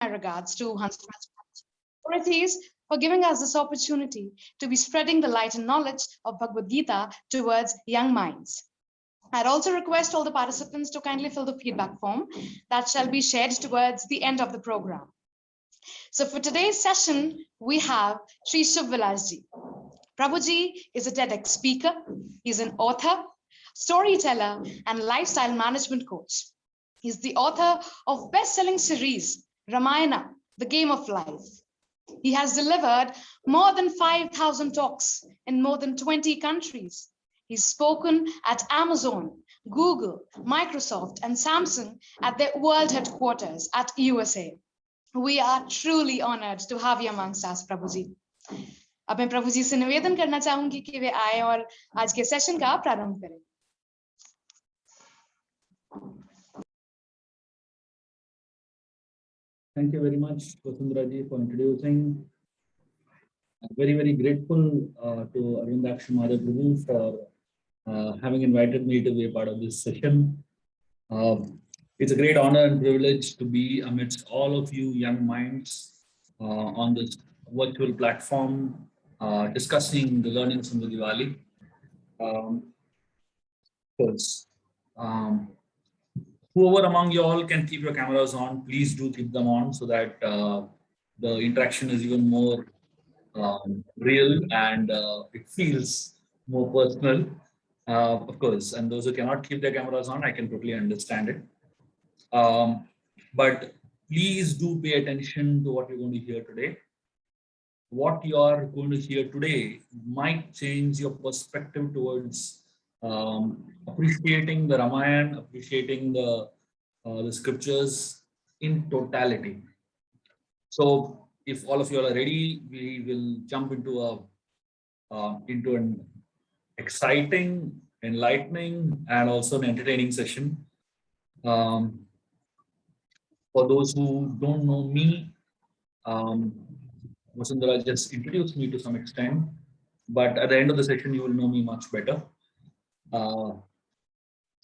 my regards to Hansraj authorities for giving us this opportunity to be spreading the light and knowledge of Bhagavad Gita towards young minds. I'd also request all the participants to kindly fill the feedback form that shall be shared towards the end of the program. So for today's session, we have Sri Shubh Vilasji. Prabhuji is a TEDx speaker. He's an author, storyteller, and lifestyle management coach. He's the author of best-selling series, Ramayana, The Game of Life. He has delivered more than 5,000 talks in more than 20 countries. He's spoken at Amazon, Google, Microsoft, and Samsung at their world headquarters at USA. We are truly honored to have you amongst us, Prabhuji. अब मैं प्रभु जी से निवेदन करना चाहूंगी कि वे आए और आज के सेशन का प्रारंभ करें. Thank you very much, Vasundhara ji, for introducing. I'm very, very grateful to Arvindaksh Madhaprabhu for having invited me to be a part of this session. It's a great honor and privilege to be amidst all of you young minds on this virtual platform discussing the learnings from the Diwali. Whoever among you all can keep your cameras on, please do keep them on so that the interaction is even more real and it feels more personal, of course. And those who cannot keep their cameras on, I can totally understand it. But please do pay attention to what you're going to hear today. What you are going to hear today might change your perspective towards appreciating the Ramayana, appreciating the scriptures in totality. So, if all of you are ready, we will jump into an exciting, enlightening, and also an entertaining session. For those who don't know me, Vasundhara just introduced me to some extent, but at the end of the session, you will know me much better. So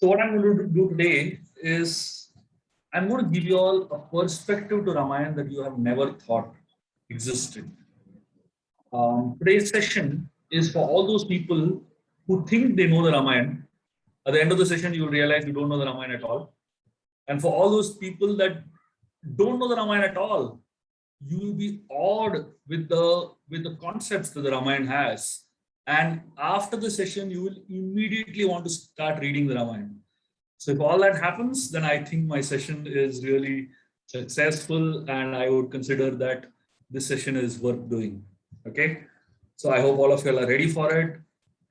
what I'm going to do today is I'm going to give you all a perspective to Ramayana that you have never thought existed. Today's session is for all those people who think they know the Ramayana. At the end of the session, you will realize you don't know the Ramayana at all. And for all those people that don't know the Ramayana at all, you will be awed with the concepts that the Ramayana has. And after the session, you will immediately want to start reading the Ramayana. So if all that happens, then I think my session is really successful and I would consider that this session is worth doing. Okay. So I hope all of you are ready for it.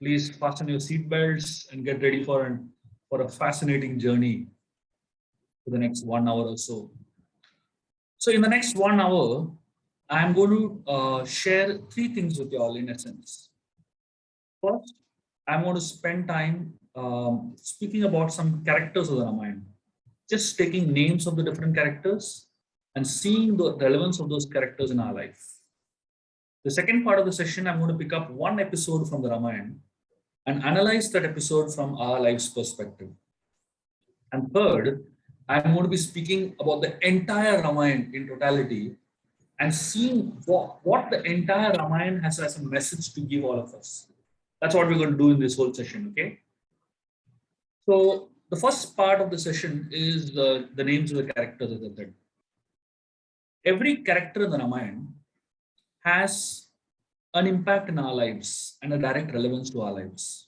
Please fasten your seatbelts and get ready for a fascinating journey for the next 1 hour or so. So in the next 1 hour, I'm going to share 3 things with you all in essence. First, I'm going to spend time speaking about some characters of the Ramayana, just taking names of the different characters and seeing the relevance of those characters in our life. The second part of the session, I'm going to pick up one episode from the Ramayana and analyze that episode from our life's perspective. And third, I'm going to be speaking about the entire Ramayana in totality and seeing what the entire Ramayana has as a message to give all of us. That's what we're going to do in this whole session, okay? So the first part of the session is the names of the characters, as I said. Every character in the Ramayana has an impact in our lives and a direct relevance to our lives.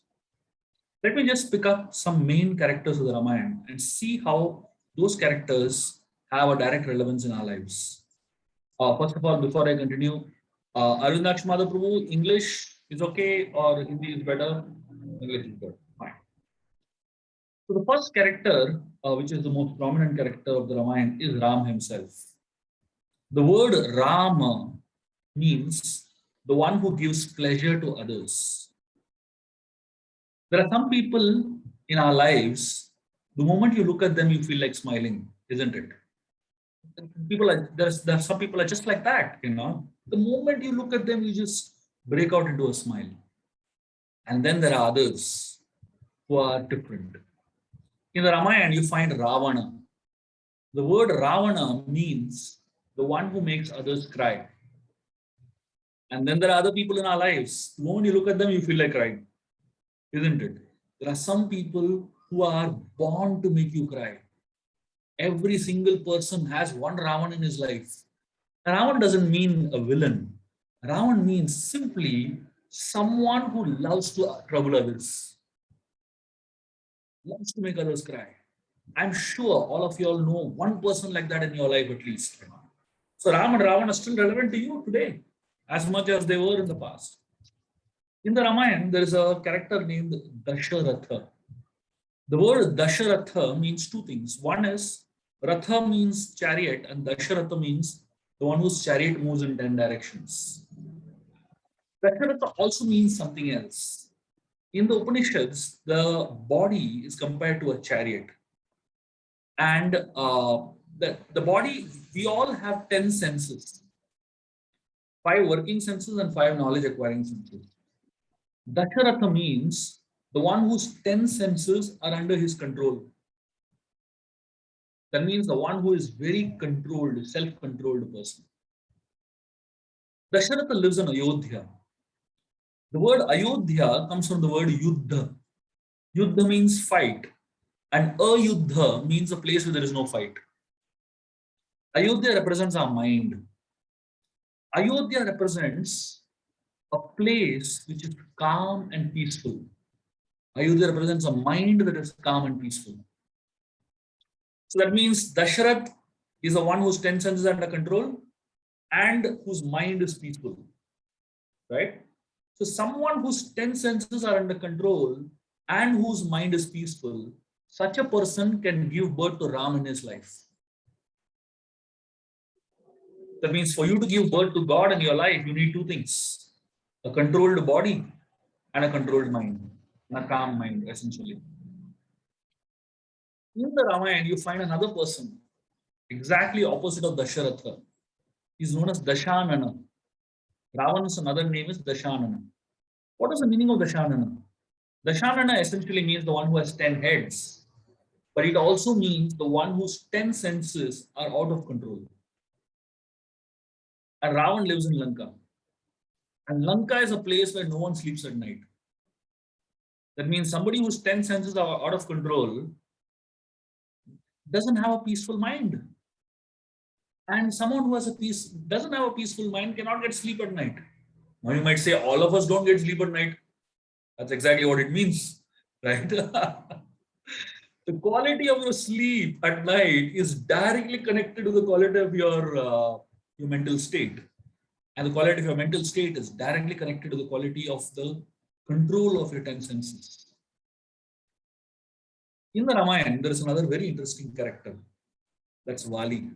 Let me just pick up some main characters of the Ramayana and see how those characters have a direct relevance in our lives. First of all, before I continue, Arvindaksh Madhaprabhu, English is okay or Hindi is better? English is good. Fine. So the first character, which is the most prominent character of the Ramayana, is Ram himself. The word Rama means the one who gives pleasure to others. There are some people in our lives, the moment you look at them, you feel like smiling, isn't it? There are some people are just like that, you know. The moment you look at them, you just break out into a smile. And then there are others who are different. In the Ramayana, you find Ravana. The word Ravana means the one who makes others cry. And then there are other people in our lives. The moment you look at them, you feel like crying, isn't it? There are some people who are born to make you cry. Every single person has one Ravan in his life. Ravan doesn't mean a villain. Ravan means simply someone who loves to trouble others, loves to make others cry. I'm sure all of you all know one person like that in your life at least. So Ram and Ravan are still relevant to you today, as much as they were in the past. In the Ramayana, there is a character named Dasharatha. The word Dasharatha means two things. One is Ratha means chariot, and Dasharatha means the one whose chariot moves in 10 directions. Dasharatha also means something else. In the Upanishads, the body is compared to a chariot. And the body, we all have 10 senses, 5 working senses and 5 knowledge acquiring senses. Dasharatha means the one whose 10 senses are under his control. That means the one who is very controlled, self-controlled person. Dasharatha lives in Ayodhya. The word Ayodhya comes from the word Yuddha. Yuddha means fight, and Ayuddha means a place where there is no fight. Ayodhya represents our mind. Ayodhya represents a place which is calm and peaceful. Ayodhya represents a mind that is calm and peaceful. So that means Dasharath is the one whose 10 senses are under control and whose mind is peaceful. Right? So someone whose 10 senses are under control and whose mind is peaceful, such a person can give birth to Ram in his life. That means for you to give birth to God in your life, you need two things: a controlled body and a controlled mind, and a calm mind, essentially. In the Ramayana, you find another person exactly opposite of Dasharatha. He's known as Dashanana. Ravan's another name is Dashanana. What is the meaning of Dashanana? Dashanana essentially means the one who has 10 heads, but it also means the one whose 10 senses are out of control. And Ravan lives in Lanka. And Lanka is a place where no one sleeps at night. That means somebody whose 10 senses are out of control doesn't have a peaceful mind. And someone who has doesn't have a peaceful mind cannot get sleep at night. Now you might say all of us don't get sleep at night. That's exactly what it means, right? The quality of your sleep at night is directly connected to the quality of your mental state. And the quality of your mental state is directly connected to the quality of the control of your 10 senses. In the Ramayana, there is another very interesting character. That's Vali.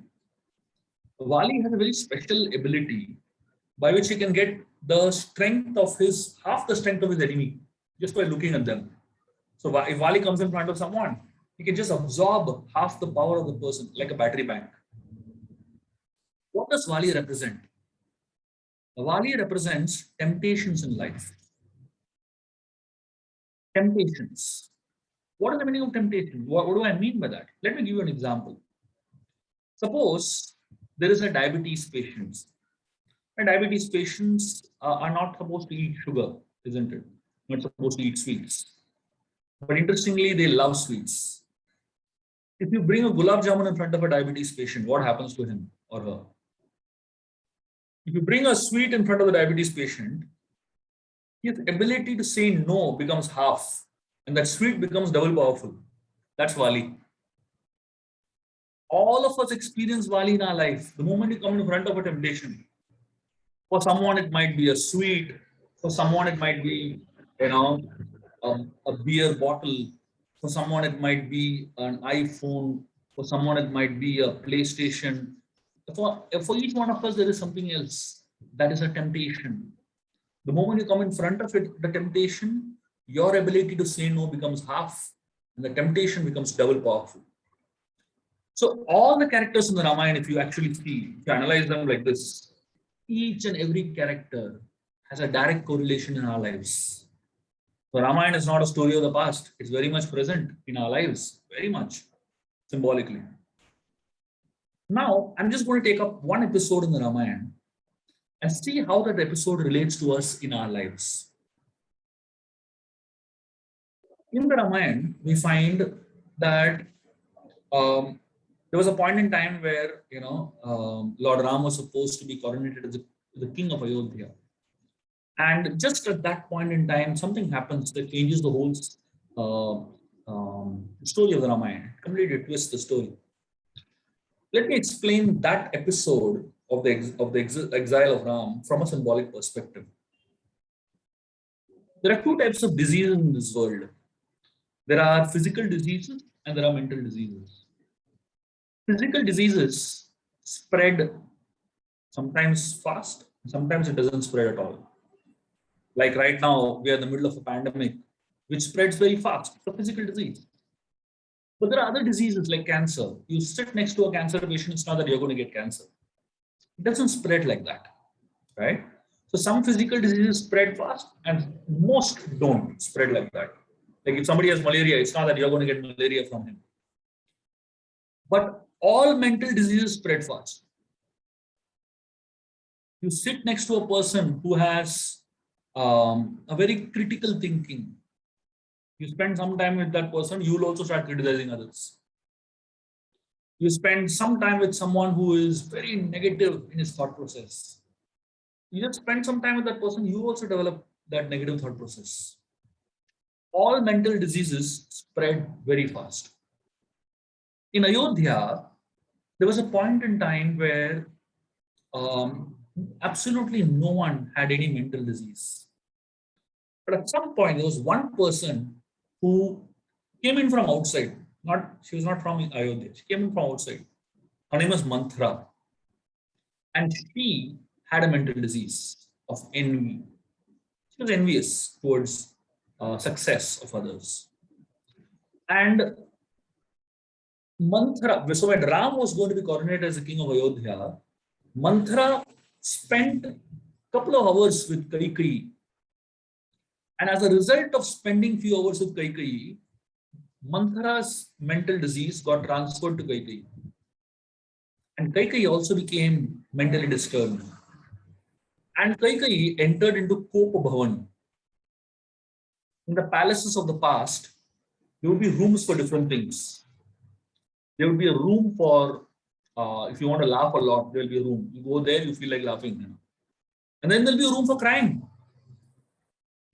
Vali has a very special ability by which he can get the strength of half the strength of his enemy just by looking at them. So if Vali comes in front of someone, he can just absorb half the power of the person like a battery bank. What does Vali represent? Vali represents temptations in life. Temptations. What is the meaning of temptation? What do I mean by that? Let me give you an example. Suppose there is a diabetes patient. And diabetes patients are not supposed to eat sugar, isn't it? Not supposed to eat sweets. But interestingly, they love sweets. If you bring a gulab jamun in front of a diabetes patient, what happens to him or her? If you bring a sweet in front of the diabetes patient, his ability to say no becomes half, and that sweet becomes double powerful. That's Vali. All of us experience Vali in our life. The moment you come in front of a temptation, for someone it might be a sweet, for someone it might be, a beer bottle, for someone it might be an iPhone, for someone it might be a PlayStation. For each one of us, there is something else. That is a temptation. The moment you come in front of it, the temptation, your ability to say no becomes half, and the temptation becomes double powerful. So all the characters in the Ramayana, if you actually see, if you analyze them like this, each and every character has a direct correlation in our lives. So Ramayana is not a story of the past. It's very much present in our lives, very much symbolically. Now, I'm just going to take up one episode in the Ramayana and see how that episode relates to us in our lives. In the Ramayana, we find that there was a point in time where Lord Ram was supposed to be coronated as the king of Ayodhya, and just at that point in time, something happens that changes the whole story of the Ramayana. Completely twists the story. Let me explain that episode of the exile of Ram from a symbolic perspective. There are two types of diseases in this world. There are physical diseases and there are mental diseases. Physical diseases spread sometimes fast, sometimes it doesn't spread at all. Like right now, we are in the middle of a pandemic, which spreads very fast. It's a physical disease. But there are other diseases like cancer. You sit next to a cancer patient, it's not that you're going to get cancer. It doesn't spread like that, right? So some physical diseases spread fast and most don't spread like that. Like if somebody has malaria, it's not that you're going to get malaria from him. But all mental diseases spread fast. You sit next to a person who has a very critical thinking. You spend some time with that person, you will also start criticizing others. You spend some time with someone who is very negative in his thought process. You just spend some time with that person, you also develop that negative thought process. All mental diseases spread very fast. In Ayodhya, there was a point in time where absolutely no one had any mental disease. But at some point, there was one person who came in from outside. She was not from Ayodhya. She came in from outside. Her name was Manthara. And she had a mental disease of envy. She was envious towards success of others. And Manthara, so when Ram was going to be coronated as the king of Ayodhya, Manthara spent a couple of hours with Kaikeyi. And as a result of spending few hours with Kaikeyi, Manthara's mental disease got transferred to Kaikeyi. And Kaikeyi also became mentally disturbed. And Kaikeyi entered into Kopa Bhavan. In the palaces of the past, there would be rooms for different things. There would be a room for, if you want to laugh a lot, there will be a room. You go there, you feel like laughing. And then there'll be a room for crying.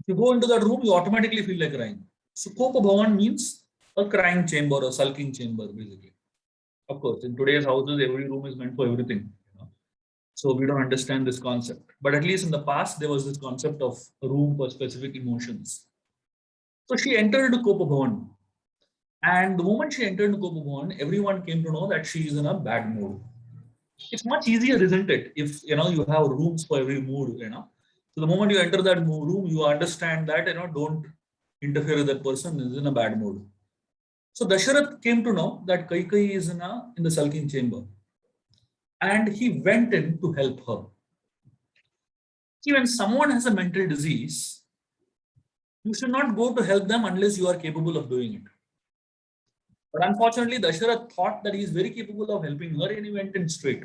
If you go into that room, you automatically feel like crying. So Kopa Bhavan means a crying chamber, a sulking chamber, basically. Of course, in today's houses, every room is meant for everything. So we don't understand this concept. But at least in the past, there was this concept of a room for specific emotions. So she entered into Kopa Bhavan. And the moment she entered into Kopa Bhavan, everyone came to know that she is in a bad mood. It's much easier, isn't it? If you have rooms for every mood, So the moment you enter that room, you understand that don't interfere with that person is in a bad mood. So Dasharath came to know that Kaikeyi is in the sulking chamber. And he went in to help her. See, when someone has a mental disease, you should not go to help them unless you are capable of doing it. But unfortunately, Dasharath thought that he is very capable of helping her and he went in straight.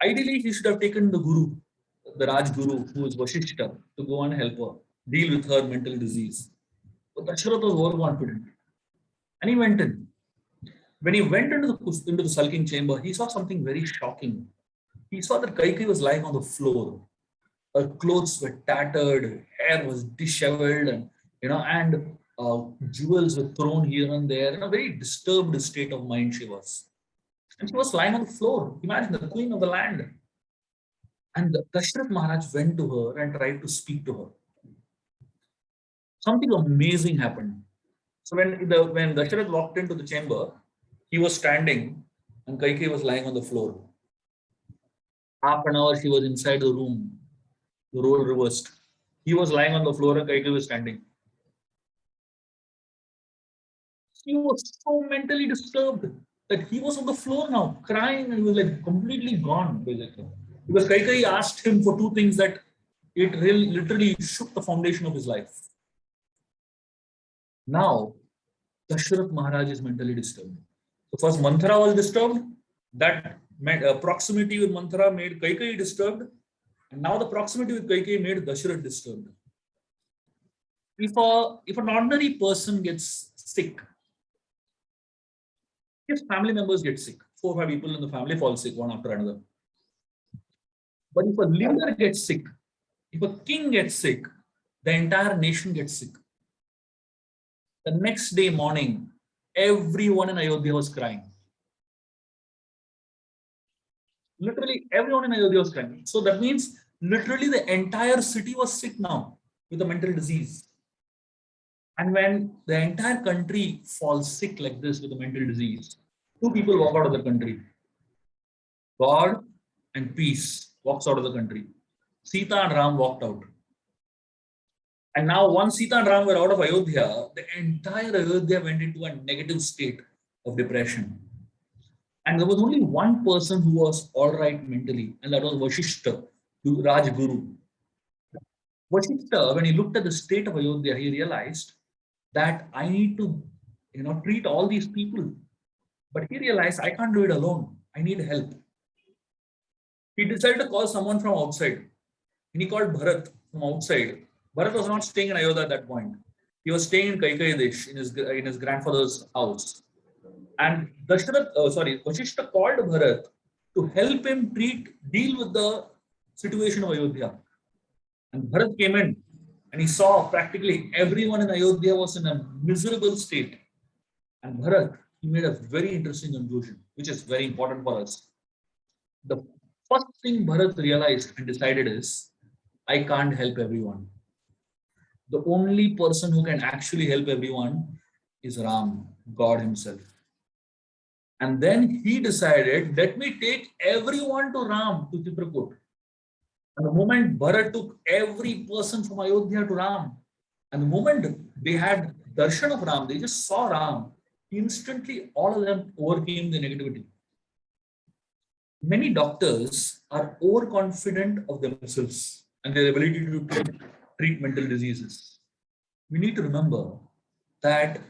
Ideally, he should have taken the Guru, the Raj Guru, who is Vashishta, to go and help her, deal with her mental disease. But Dasharath was overconfident. And he went in. When he went into the sulking chamber, he saw something very shocking. He saw that Kaikeyi was lying on the floor. Her clothes were tattered, hair was disheveled, and jewels were thrown here and there. In a very disturbed state of mind she was. And she was lying on the floor. Imagine the queen of the land. And Dasharath Maharaj went to her and tried to speak to her. Something amazing happened. So when Dasharath walked into the chamber, he was standing and Kaikeyi was lying on the floor. Half an hour she was inside the room. The role reversed. He was lying on the floor and Kaikeyi was standing. He was so mentally disturbed that he was on the floor now, crying, and he was like completely gone, basically. Because Kaikeyi asked him for two things that it really literally shook the foundation of his life. Now, Dasharath Maharaj is mentally disturbed. So first Manthara was disturbed. That proximity with Manthara made Kaikeyi disturbed. And now the proximity with Kaikeyi made Dasharath disturbed. If an ordinary person gets sick, his family members get sick. 4 or 5 people in the family fall sick one after another. But if a leader gets sick, if a king gets sick, the entire nation gets sick. The next day morning, everyone in Ayodhya was crying. Literally everyone in Ayodhya was crying. So that means literally the entire city was sick now with a mental disease. And when the entire country falls sick like this with a mental disease, 2 people walk out of the country. God and peace walks out of the country. Sita and Ram walked out. And now once Sita and Ram were out of Ayodhya, the entire Ayodhya went into a negative state of depression. And there was only one person who was all right mentally, and that was Vashishta, Rajguru. Vashishta, when he looked at the state of Ayodhya, he realized that I need to, treat all these people. But he realized I can't do it alone. I need help. He decided to call someone from outside. And he called Bharat from outside. Bharat was not staying in Ayodhya at that point. He was staying in Kaikeyi Desh in his grandfather's house. And Vashishta called Bharat to help him deal with the situation of Ayodhya. And Bharat came in and he saw practically everyone in Ayodhya was in a miserable state. And Bharat, he made a very interesting conclusion, which is very important for us. The first thing Bharat realized and decided is, I can't help everyone. The only person who can actually help everyone is Ram, God himself. And then he decided, let me take everyone to Ram, to Chitrakoot. And the moment Bharat took every person from Ayodhya to Ram, and the moment they had darshan of Ram, they just saw Ram, instantly all of them overcame the negativity. Many doctors are overconfident of themselves and their ability to treat mental diseases. We need to remember that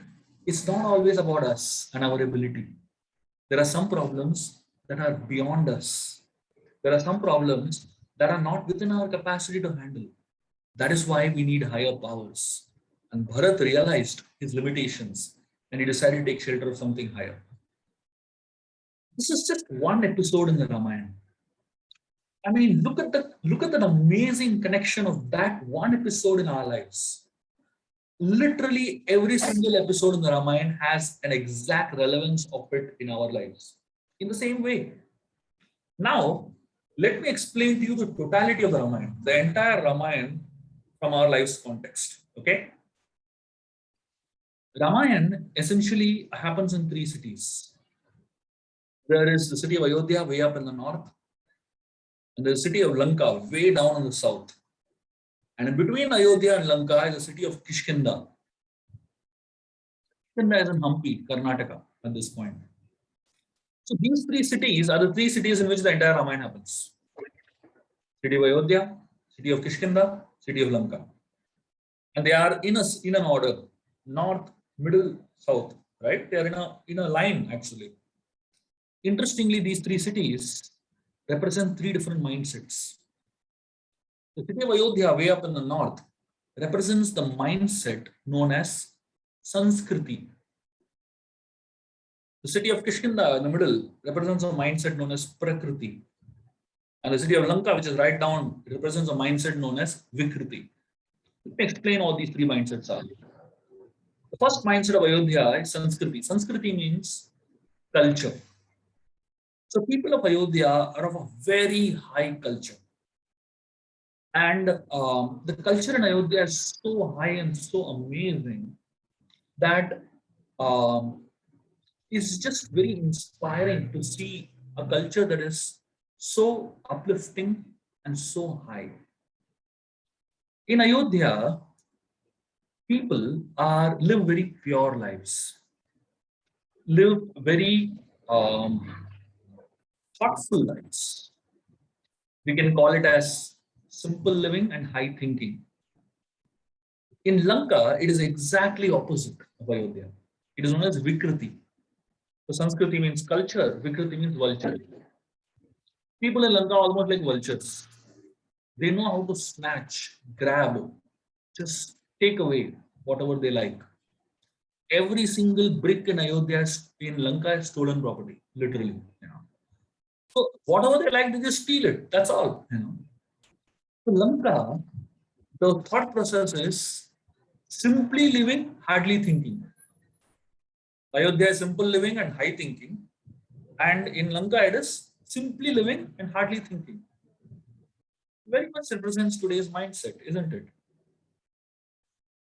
it's not always about us and our ability. There are some problems that are beyond us. There are some problems that are not within our capacity to handle. That is why we need higher powers. And Bharat realized his limitations and he decided to take shelter of something higher. This is just one episode in the Ramayana. I mean, look at the amazing connection of that one episode in our lives. Literally every single episode in the Ramayana has an exact relevance of it in our lives. In the same way. Now, let me explain to you the totality of the Ramayana, the entire Ramayana from our lives context. Okay? Ramayana essentially happens in 3 cities. There is the city of Ayodhya way up in the north, and the city of Lanka way down in the south. And in between Ayodhya and Lanka is the city of Kishkinda. Kishkinda is in Hampi, Karnataka at this point. So these 3 cities are the 3 cities in which the entire Ramayana happens. City of Ayodhya, city of Kishkinda, city of Lanka. And they are in an order, north, middle, south, right? They are in a line actually. Interestingly, these 3 cities represent 3 different mindsets. The city of Ayodhya, way up in the north, represents the mindset known as Sanskriti. The city of Kishkinda in the middle represents a mindset known as Prakriti. And the city of Lanka, which is right down, represents a mindset known as Vikriti. Let me explain what these 3 mindsets are. The first mindset of Ayodhya is Sanskriti. Sanskriti means culture. So people of Ayodhya are of a very high culture. And the culture in Ayodhya is so high and so amazing that it's just very inspiring to see a culture that is so uplifting and so high. In Ayodhya, people live very pure lives, live very thoughtful lives. We can call it as simple living and high thinking. In Lanka, it is exactly opposite of Ayodhya. It is known as Vikriti. So Sanskriti means culture, Vikriti means vulture. People in Lanka are almost like vultures. They know how to snatch, grab, just take away whatever they like. Every single brick in Ayodhya in Lanka is stolen property, literally. So whatever they like, they just steal it. That's all. So Lanka, the thought process is simply living, hardly thinking. Ayodhya is simple living and high thinking. And in Lanka, it is simply living and hardly thinking. Very much represents today's mindset, isn't it?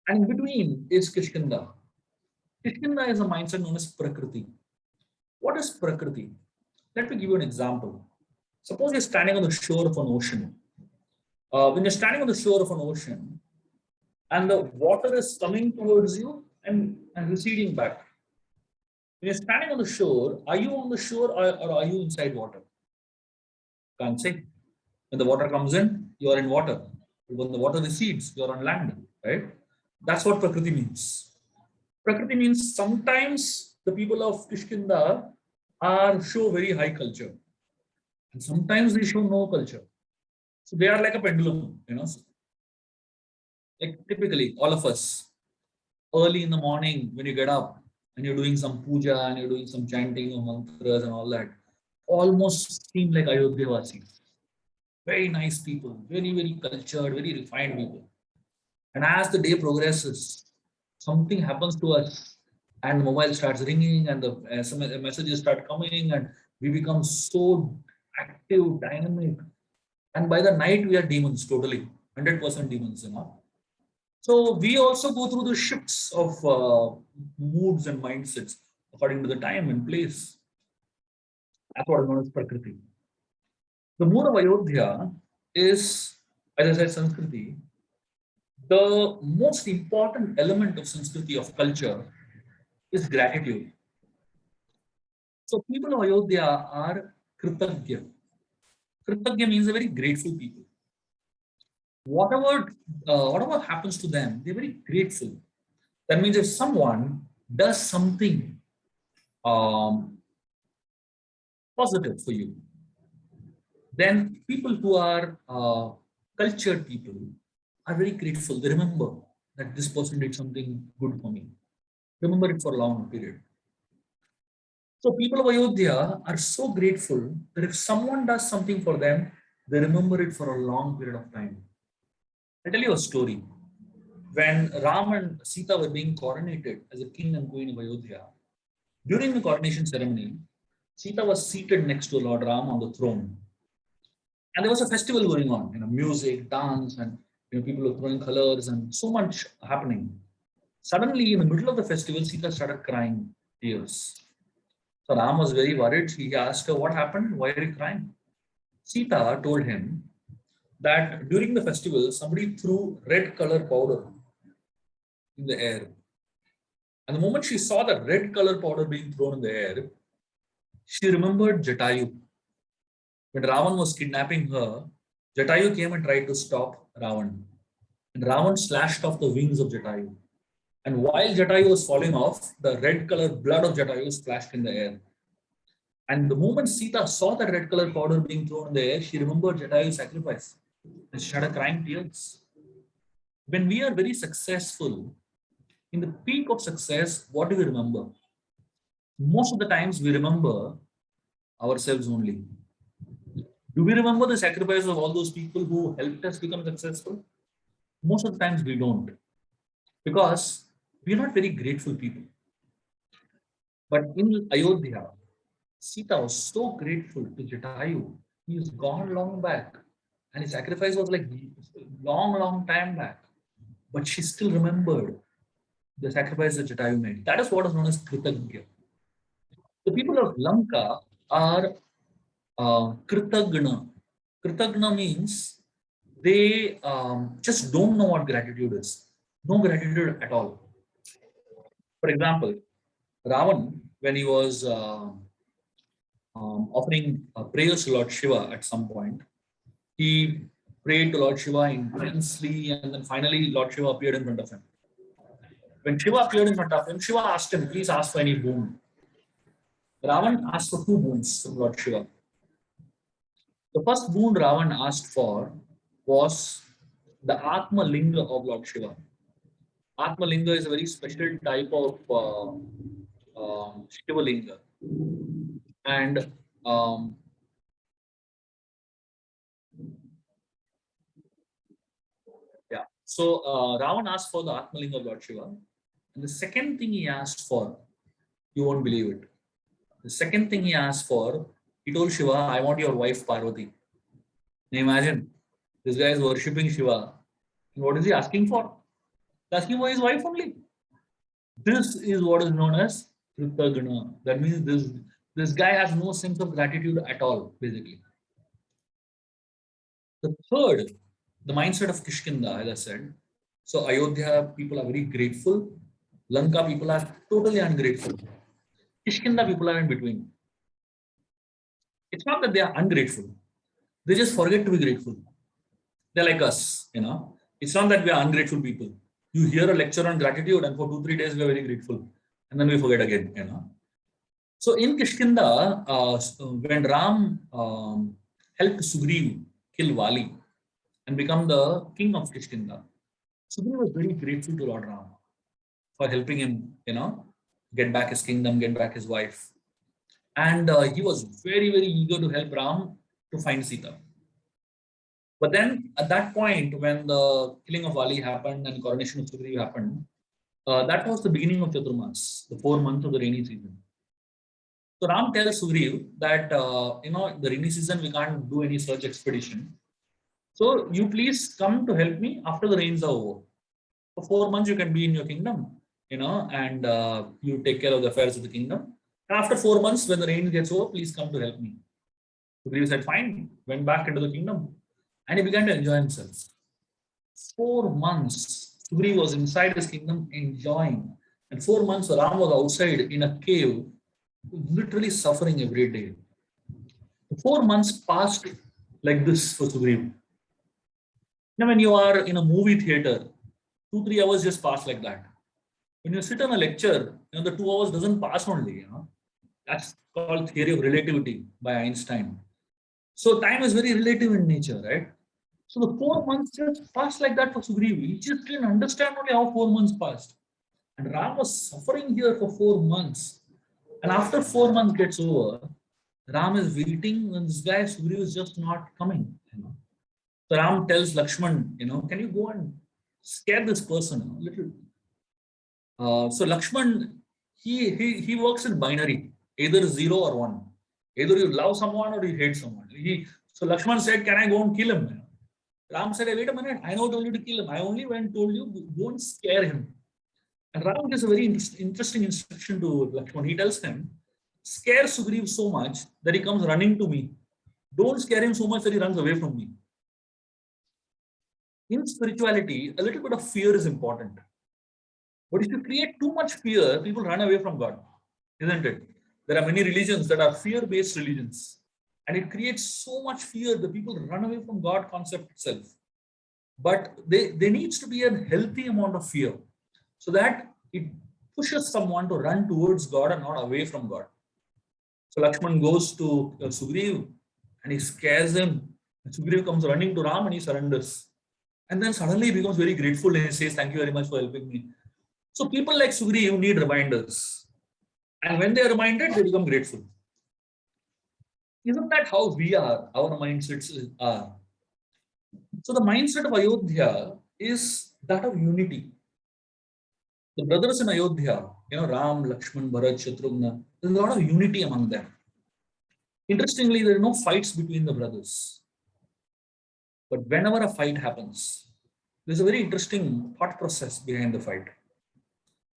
And in between is Kishkinda. Kishkinda is a mindset known as Prakriti. What is Prakriti? Let me give you an example. Suppose you're standing on the shore of an ocean. When you're standing on the shore of an ocean and the water is coming towards you and receding back. When you're standing on the shore, are you on the shore or are you inside water? Can't say. When the water comes in, you are in water. When the water recedes, you are on land, right? That's what Prakriti means. Prakriti means sometimes the people of Kishkinda are show very high culture, and sometimes they show no culture. So they are like a pendulum. Like typically, all of us, early in the morning when you get up and you're doing some puja and you're doing some chanting of mantras and all that, almost seem like Ayodhya Vasis. Very nice people, very, very cultured, very refined people. And as the day progresses, something happens to us, and the mobile starts ringing, and the SMS messages start coming, and we become so active, dynamic. And by the night, we are demons, totally 100% demons. So we also go through the shifts of moods and mindsets according to the time and place. That's what is known as Prakriti. The mood of Ayodhya is, as I said, Sanskriti. The most important element of Sanskriti, of culture, is gratitude. So people of Ayodhya are Kritagya. Kritagya means a very grateful people. Whatever happens to them, they're very grateful. That means if someone does something um, positive for you, then people who are cultured people are very grateful. They remember that this person did something good for me. Remember it for a long period. So people of Ayodhya are so grateful that if someone does something for them, they remember it for a long period of time. I'll tell you a story. When Ram and Sita were being coronated as a king and queen of Ayodhya, during the coronation ceremony, Sita was seated next to Lord Ram on the throne. And there was a festival going on, music, dance, and people were throwing colors and so much happening. Suddenly, in the middle of the festival, Sita started crying tears. So Ram was very worried. He asked her, "What happened? Why are you crying?" Sita told him that during the festival, somebody threw red color powder in the air. And the moment she saw the red color powder being thrown in the air, she remembered Jatayu. When Ravan was kidnapping her, Jatayu came and tried to stop Ravan. And Ravan slashed off the wings of Jatayu. And while Jatayu was falling off, the red colored blood of Jatayu splashed in the air. And the moment Sita saw the red colored powder being thrown in the air, she remembered Jatayu's sacrifice. And she started crying tears. When we are very successful, in the peak of success, what do we remember? Most of the times we remember ourselves only. Do we remember the sacrifice of all those people who helped us become successful? Most of the times we don't, because we're not very grateful people. But in Ayodhya, Sita was so grateful to Jatayu. He is gone long back, and his sacrifice was like long, long time back. But she still remembered the sacrifice that Jatayu made. That is what is known as Kritagya. The people of Lanka are Kritagna. Kritagna means they just don't know what gratitude is. No gratitude at all. For example, Ravan, when he was offering prayers to Lord Shiva at some point, he prayed to Lord Shiva intensely, and then finally Lord Shiva appeared in front of him. When Shiva appeared in front of him, Shiva asked him, "Please ask for any boon." Ravan asked for two boons from Lord Shiva. The first boon Ravan asked for was the Atma Linga of Lord Shiva. Atma Linga is a very special type of Shiva Linga. And um, yeah, so Ravan asked for the Atma Linga of Lord Shiva. And the second thing he asked for, you won't believe it. The second thing he asked for, he told Shiva, I want your wife Parvati. Now imagine, this guy is worshipping Shiva. And what is he asking for? He's asking for his wife only. This is what is known as Kritagna. That means this guy has no sense of gratitude at all, basically. The third, the mindset of Kishkinda, as I said. So Ayodhya people are very grateful. Lanka people are totally ungrateful. Kishkinda people are in between. It's not that they are ungrateful. They just forget to be grateful. They're like us, you know. It's not that we are ungrateful people. You hear a lecture on gratitude, and for 2-3 days we are very grateful, and then we forget again, you know. So in Kishkinda, when Ram helped Sugriv kill Vali and become the king of Kishkinda, Sugriv was very grateful to Lord Ram for helping him, you know, get back his kingdom, get back his wife, and he was very eager to help Ram to find Sita. But then at that point, when the killing of Vali happened and coronation of Sugriv happened, that was the beginning of Chaturmas, the 4 months of the rainy season. So Ram tells Sugriv that the rainy season we can't do any search expedition. So you please come to help me after the rains are over. For 4 months you can be in your kingdom, and you take care of the affairs of the kingdom. And after 4 months, when the rain gets over, please come to help me. Sugriv said, fine, went back into the kingdom. And he began to enjoy himself. 4 months, Sugriv was inside his kingdom enjoying. And 4 months, Ram was outside in a cave, literally suffering every day. 4 months passed like this for Sugriv. Now, when you are in a movie theater, 2-3 hours just pass like that. When you sit on a lecture, the 2 hours doesn't pass only. That's called theory of relativity by Einstein. So time is very relative in nature, right? So the 4 months just passed like that for Sugriv. He just didn't understand only how 4 months passed. And Ram was suffering here for 4 months. And after 4 months gets over, Ram is waiting and this guy Sugriv is just not coming. So Ram tells Lakshman, can you go and scare this person a little? So Lakshman, he works in binary, either 0 or 1. Either you love someone or you hate someone. So Lakshman said, can I go and kill him? Ram said, hey, wait a minute, I never told you to kill him. I only went and told you, go and scare him. And Ram gives a very interesting instruction to Lakshman. He tells him, scare Sugriv so much that he comes running to me. Don't scare him so much that he runs away from me. In spirituality, a little bit of fear is important. But if you create too much fear, people run away from God, isn't it? There are many religions that are fear-based religions. And it creates so much fear that people run away from God concept itself. But there needs to be a healthy amount of fear so that it pushes someone to run towards God and not away from God. So Lakshman goes to Sugriv and he scares him. And Sugriv comes running to Ram and he surrenders. And then suddenly he becomes very grateful and he says, thank you very much for helping me. So people like Sugriv need reminders. And when they are reminded, they become grateful. Isn't that how we are? Our mindsets are. So the mindset of Ayodhya is that of unity. The brothers in Ayodhya, Ram, Lakshman, Bharat, Shatrughna, there's a lot of unity among them. Interestingly, there are no fights between the brothers. But whenever a fight happens, there's a very interesting thought process behind the fight.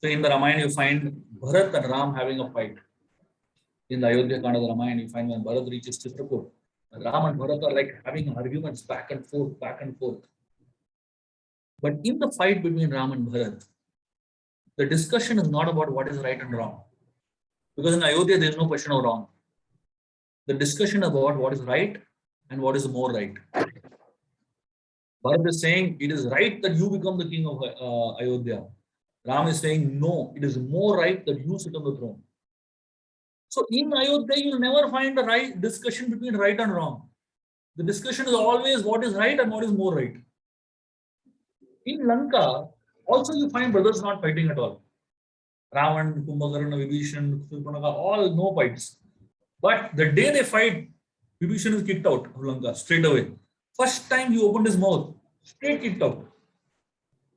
So in the Ramayana, you find Bharat and Ram having a fight. In the Ayodhya Kanda of the Ramayana, you find when Bharat reaches Chitrakoot, Ram and Bharat are like having arguments back and forth, back and forth. But in the fight between Ram and Bharat, the discussion is not about what is right and wrong. Because in Ayodhya, there is no question of wrong. The discussion about what is right and what is more right. Bharat is saying, it is right that you become the king of Ayodhya. Ram is saying, no, it is more right that you sit on the throne. So in Ayodhya, you'll never find a right discussion between right and wrong. The discussion is always what is right and what is more right. In Lanka, also you find brothers not fighting at all. Ravan, Kumbhakarna, Vibhishan, Surpanaka, all no fights. But the day they fight, Vibhishan is kicked out of Lanka straight away. First time he opened his mouth, straight kicked out.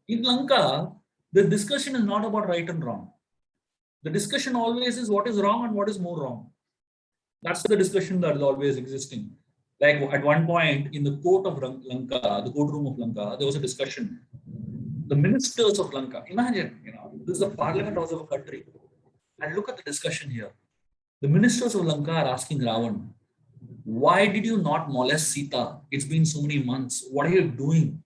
In Lanka, the discussion is not about right and wrong. The discussion always is what is wrong and what is more wrong. That's the discussion that is always existing. Like at one point in the court of Lanka, the courtroom of Lanka, there was a discussion. The ministers of Lanka, imagine, this is the parliament house of a country. And look at the discussion here. The ministers of Lanka are asking Ravan, why did you not molest Sita? It's been so many months. What are you doing?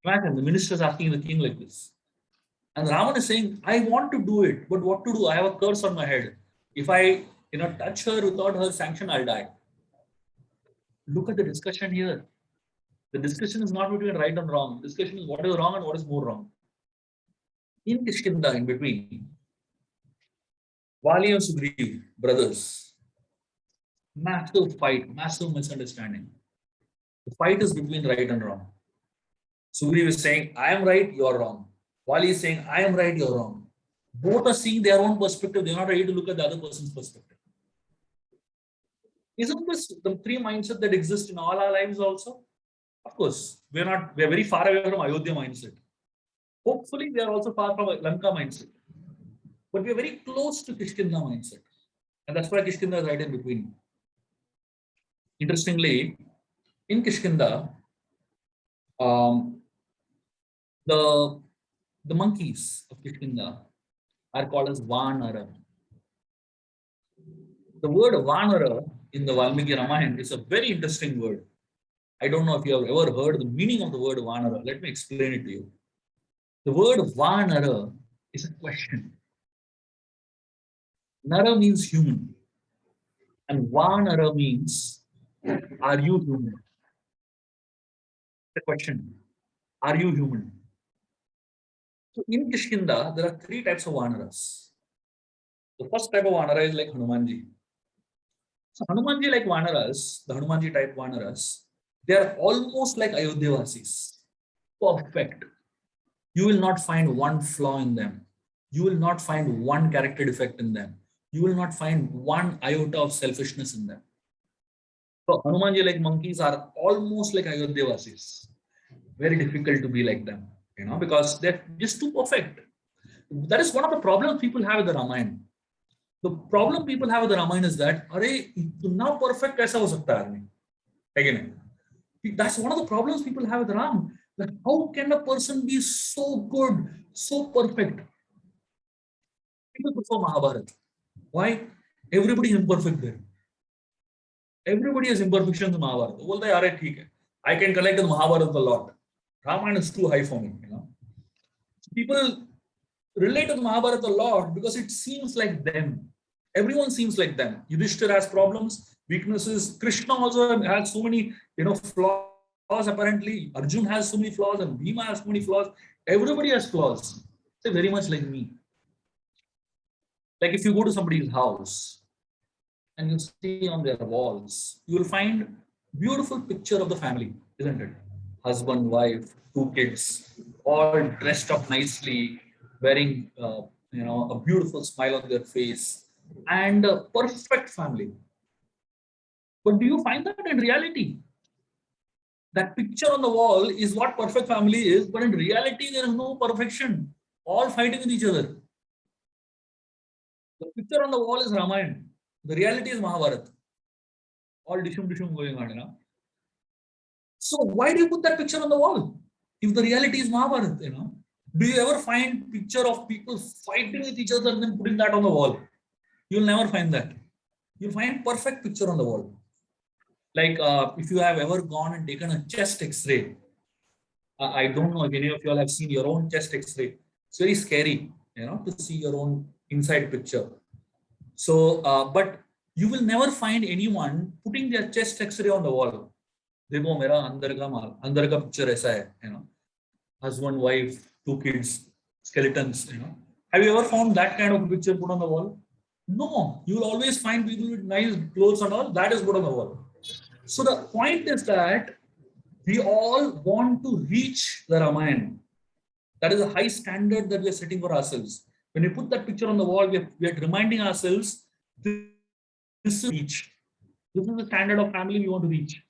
Imagine the ministers asking the king like this. And Ravan is saying, I want to do it, but what to do? I have a curse on my head. If I touch her without her sanction, I'll die. Look at the discussion here. The discussion is not between right and wrong. The discussion is what is wrong and what is more wrong. In Kishkinda, in between, Vali and Sugriv, brothers, massive fight, massive misunderstanding. The fight is between right and wrong. Sugriv is saying, I am right, you are wrong. Vali is saying, I am right, you are wrong. Both are seeing their own perspective. They're not ready to look at the other person's perspective. Isn't this the three mindsets that exist in all our lives also? Of course, we're very far away from Ayodhya mindset. Hopefully, we are also far from Lanka mindset. But we are very close to Kishkinda mindset. And that's why Kishkinda is right in between. Interestingly, in Kishkinda, the monkeys of Kishkinda are called as Vanara. The word Vanara in the Valmiki Ramayana is a very interesting word. I don't know if you have ever heard the meaning of the word Vanara. Let me explain it to you. The word Vanara is a question. Nara means human. And Vanara means, are you human? The question, are you human? So in Kishkinda, there are three types of Vanaras. The first type of Vanara is like Hanumanji. So Hanumanji like Vanaras, the Hanumanji type Vanaras, they are almost like Ayodhya-vasis. Perfect. You will not find one flaw in them. You will not find one character defect in them. You will not find one iota of selfishness in them. So Hanumanji like monkeys are almost like Ayodhya-vasis. Very difficult to be like them, because they're just too perfect. That is one of the problems people have with the Ramayana. The problem people have with the Ramayana is that, now perfect kaisa ho sakta hai aadmi? Again, that's one of the problems people have with Ram. That how can a person be so good, so perfect? People prefer Mahabharata. Why? Everybody is imperfect there. Everybody has imperfections in Mahabharata. Well, they are right. I can collect the Mahabharata a lot. Ramayana is too high for me. People relate to the Mahabharata a lot because it seems like them. Everyone seems like them. Yudhishthira has problems, weaknesses. Krishna also has so many, flaws. Apparently, Arjun has so many flaws, and Bhima has so many flaws. Everybody has flaws. They're very much like me. Like if you go to somebody's house and you see on their walls, you will find beautiful picture of the family, isn't it? Husband, wife, 2 kids, all dressed up nicely, wearing, a beautiful smile on their face, and a perfect family. But do you find that in reality? That picture on the wall is what perfect family is, but in reality, there is no perfection. All fighting with each other. The picture on the wall is Ramayana. The reality is Mahabharata. All dishum going on, So why do you put that picture on the wall? If the reality is Mahabharata, Do you ever find picture of people fighting with each other and then putting that on the wall? You'll never find that. You'll find perfect picture on the wall. Like if you have ever gone and taken a chest X-ray, I don't know if any of you all have seen your own chest X-ray. It's very scary, to see your own inside picture. So, but you will never find anyone putting their chest X-ray on the wall. देखो मेरा अंदर का picture ऐसा है, husband, wife, 2 kids, skeletons, Have you ever found that kind of picture put on the wall? No, you will always find people with nice clothes and all. That is good on the wall. So the point is that we all want to reach the Ramayana. That is a high standard that we are setting for ourselves. When we put that picture on the wall, we are reminding ourselves this is reach. This is the standard of family we want to reach.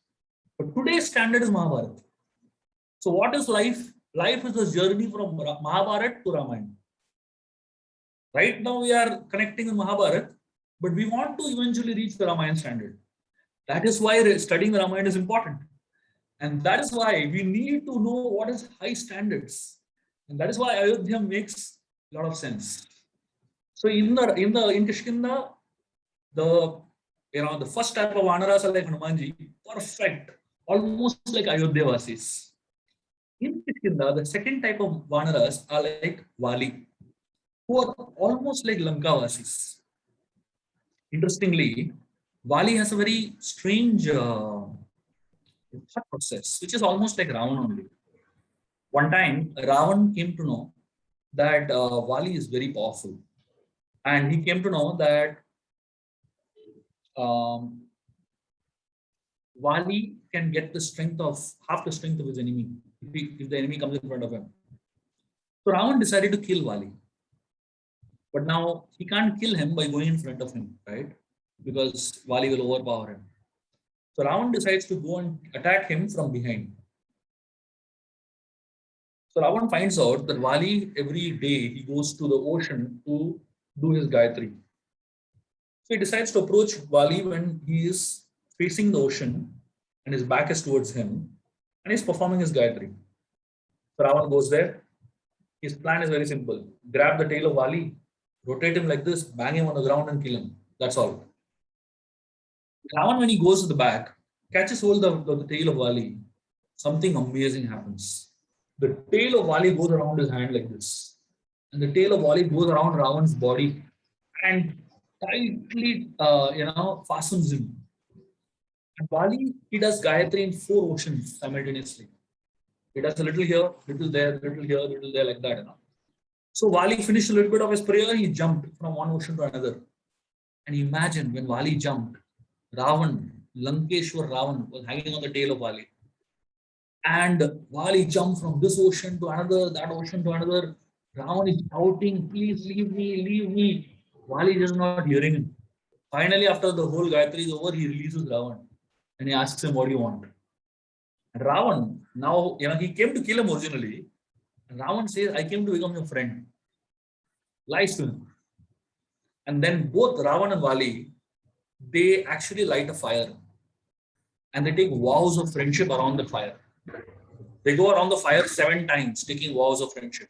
But today's standard is Mahabharata. So what is life? Life is a journey from Mahabharata to Ramayana. Right now we are connecting with Mahabharata, but we want to eventually reach the Ramayana standard. That is why studying the Ramayana is important. And that is why we need to know what is high standards. And that is why Ayodhya makes a lot of sense. So in Kishkinda, the first type of Vanaras are like Hanumanji, perfect, almost like Ayodhya Vasis. In Kishkinda, the second type of Vanaras are like Vali, who are almost like Lanka Vasis. Interestingly, Vali has a very strange thought process, which is almost like Ravan only. One time, Ravan came to know that Vali is very powerful, and he came to know that um, Vali can get the strength of half the strength of his enemy if the enemy comes in front of him. So Ravan decided to kill Vali, but now he can't kill him by going in front of him, right? Because Vali will overpower him. So Ravan decides to go and attack him from behind. So Ravan finds out that Vali every day he goes to the ocean to do his Gayatri. So he decides to approach Vali when he is facing the ocean and his back is towards him and he's performing his Gayatri. So Ravan goes there. His plan is very simple. Grab the tail of Vali, rotate him like this, bang him on the ground and kill him. That's all. Ravan, when he goes to the back, catches hold of the tail of Vali, something amazing happens. The tail of Vali goes around his hand like this. And the tail of Vali goes around Ravan's body and tightly, fastens him. And Vali, he does Gayatri in 4 oceans simultaneously. He does a little here, little there, little there, like that. So Vali finished a little bit of his prayer, he jumped from one ocean to another. And imagine when Vali jumped, Ravan, Lankeshwar Ravan, was hanging on the tail of Vali. And Vali jumped from this ocean to another, that ocean to another. Ravan is shouting, please leave me, leave me. Vali is not hearing him. Finally, after the whole Gayatri is over, he releases Ravan and he asks him, what do you want? And Ravan, now, he came to kill him originally. And Ravan says, I came to become your friend. Lies to him. And then both Ravan and Vali, they actually light a fire. And they take vows of friendship around the fire. They go around the fire 7 times, taking vows of friendship.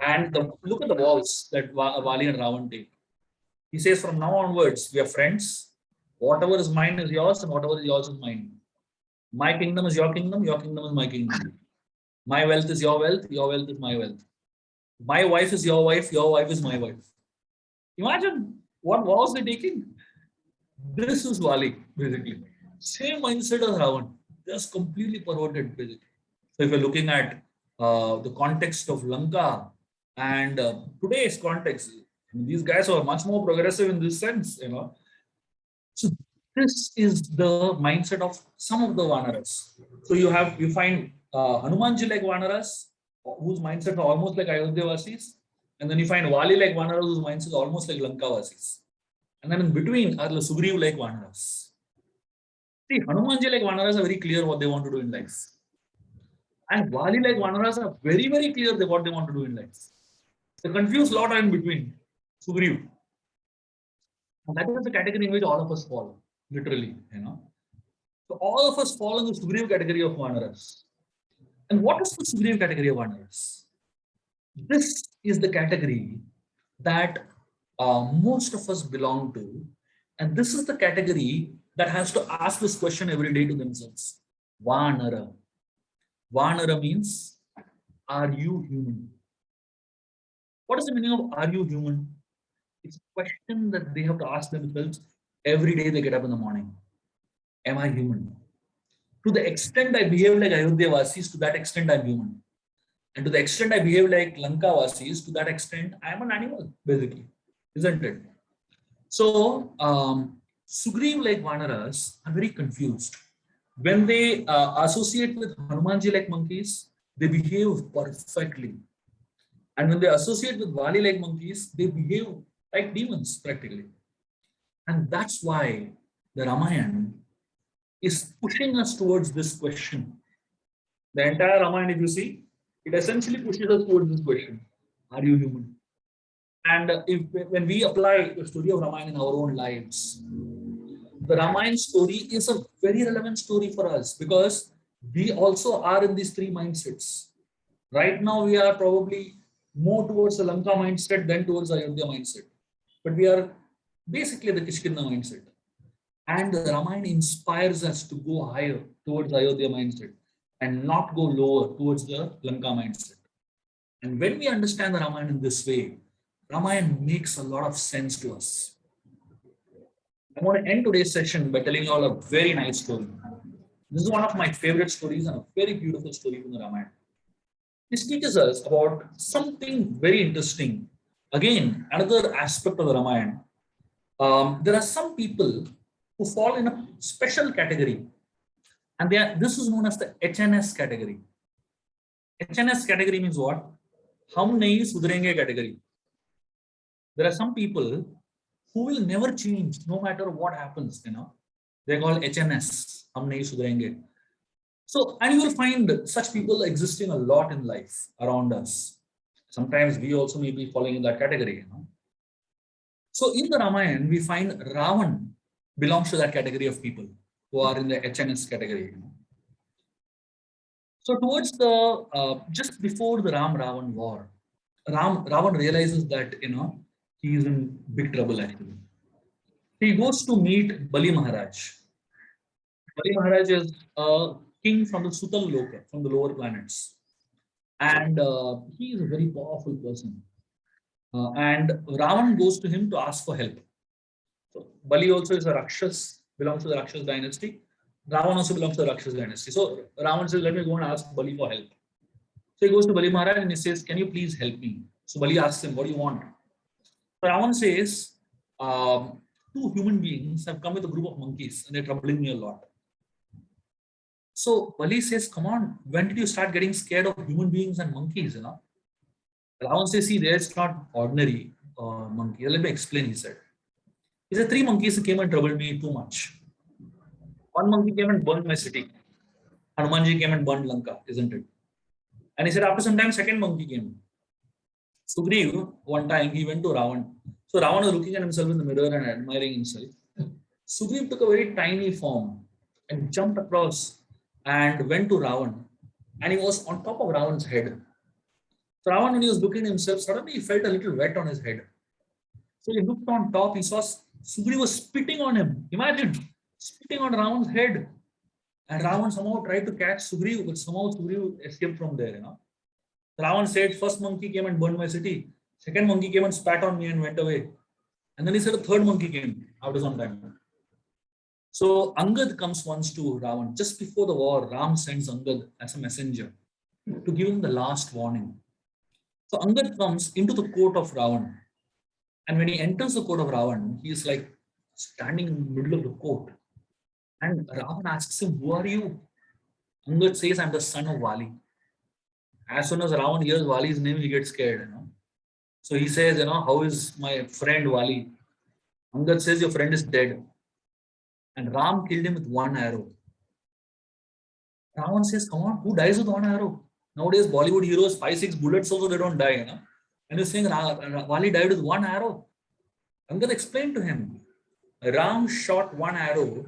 And look at the vows that Vali and Ravan take. He says, from now onwards, we are friends. Whatever is mine is yours, and whatever is yours is mine. My kingdom is your kingdom is my kingdom. My wealth is your wealth is my wealth. My wife is your wife is my wife. Imagine what vows they're taking. This is Vali, basically. Same mindset as Ravan, just completely perverted, basically. So if you're looking at the context of Lanka and today's context, these guys are much more progressive in this sense, So this is the mindset of some of the Vanaras. So you find Hanumanji like Vanaras, whose mindset are almost like Ayodhya Vasis, and then you find Vali like Vanaras, whose mindset is almost like Lanka Vasis. And then in between are the Sugriv like Vanaras. See, Hanumanji like Vanaras are very clear what they want to do in life. And Vali like Vanaras are very, very clear what they want to do in life. The confused lot are in between. Sugriv. And that is the category in which all of us fall, literally, So all of us fall in the Sugriv category of Vanaras. And what is the Sugriv category of Vanaras? This is the category that most of us belong to. And this is the category that has to ask this question every day to themselves. Vanara. Vanara means, are you human? What is the meaning of are you human? It's a question that they have to ask themselves every day they get up in the morning. Am I human? To the extent I behave like Ayodhya Vasis, to that extent I'm human. And to the extent I behave like Lanka Vasis, to that extent I am an animal, basically. Isn't it? So Sugriv, like Vanaras, are very confused. When they associate with Hanumanji like monkeys, they behave perfectly. And when they associate with Vali like monkeys, they behave like demons practically. And that's why the Ramayana is pushing us towards this question. The entire Ramayana, if you see, it essentially pushes us towards this question: are you human? And if when we apply the story of Ramayana in our own lives, the Ramayana story is a very relevant story for us because we also are in these three mindsets. Right now, we are probably more towards the Lanka mindset than towards Ayodhya mindset. But we are basically the Kishkinda mindset. And the Ramayana inspires us to go higher towards Ayodhya mindset and not go lower towards the Lanka mindset. And when we understand the Ramayana in this way, Ramayana makes a lot of sense to us. I want to end today's session by telling you all a very nice story. This is one of my favorite stories and a very beautiful story from the Ramayana. This teaches us about something very interesting. Again, another aspect of the Ramayana. There are some people who fall in a special category, and this is known as the HNS category. HNS category means what? Hum nahi sudhrenge category. There are some people who will never change no matter what happens. They're called HNS. Hum nahi sudhrenge. So, and you will find such people existing a lot in life around us. Sometimes we also may be falling in that category. So in the Ramayana, we find Ravan belongs to that category of people who are in the HNS category. So towards the just before the Ram Ravan war, Ravan realizes that he is in big trouble actually. He goes to meet Bali Maharaj. Bali Maharaj is a king from the Sutal Loka, from the lower planets, and he is a very powerful person. And Ravan goes to him to ask for help. So Bali also is a Rakshas, belongs to the Rakshas dynasty. Ravan also belongs to the Rakshas dynasty. So Ravan says, let me go and ask Bali for help. So he goes to Bali Maharaj and he says, can you please help me? So Bali asks him, what do you want? So Ravan says, two human beings have come with a group of monkeys and they're troubling me a lot. So Bali says, come on, when did you start getting scared of human beings and monkeys? Ravan says, see, there's not ordinary monkey. Let me explain, he said. He said, three monkeys came and troubled me too much. One monkey came and burned my city. Hanumanji came and burned Lanka, isn't it? And he said, after some time, second monkey came. Sugriv, one time, he went to Ravan. So Ravan was looking at himself in the mirror and admiring himself. Sugriv took a very tiny form and jumped across and went to Ravan. And he was on top of Ravan's head. So Ravan, when he was looking at himself, suddenly he felt a little wet on his head. So he looked on top, he saw Sugriv was spitting on him. Imagine, spitting on Ravan's head. And Ravan somehow tried to catch Sugriv, but somehow Sugriv escaped from there. Ravan said, first monkey came and burned my city. Second monkey came and spat on me and went away. And then he said a third monkey came after some time. So Angad comes once to Ravan. Just before the war, Ram sends Angad as a messenger to give him the last warning. So Angad comes into the court of Ravan. And when he enters the court of Ravan, he is like standing in the middle of the court. And Ravan asks him, who are you? Angad says, I'm the son of Vali. As soon as Ravan hears Vali's name, he gets scared. So he says, how is my friend Vali? Angad says, your friend is dead. And Ram killed him with one arrow. Ravan says, come on, who dies with one arrow? Nowadays, Bollywood heroes, 5-6 bullets also, they don't die. And he's saying, Vali died with one arrow. Angad explained to him, Ram shot one arrow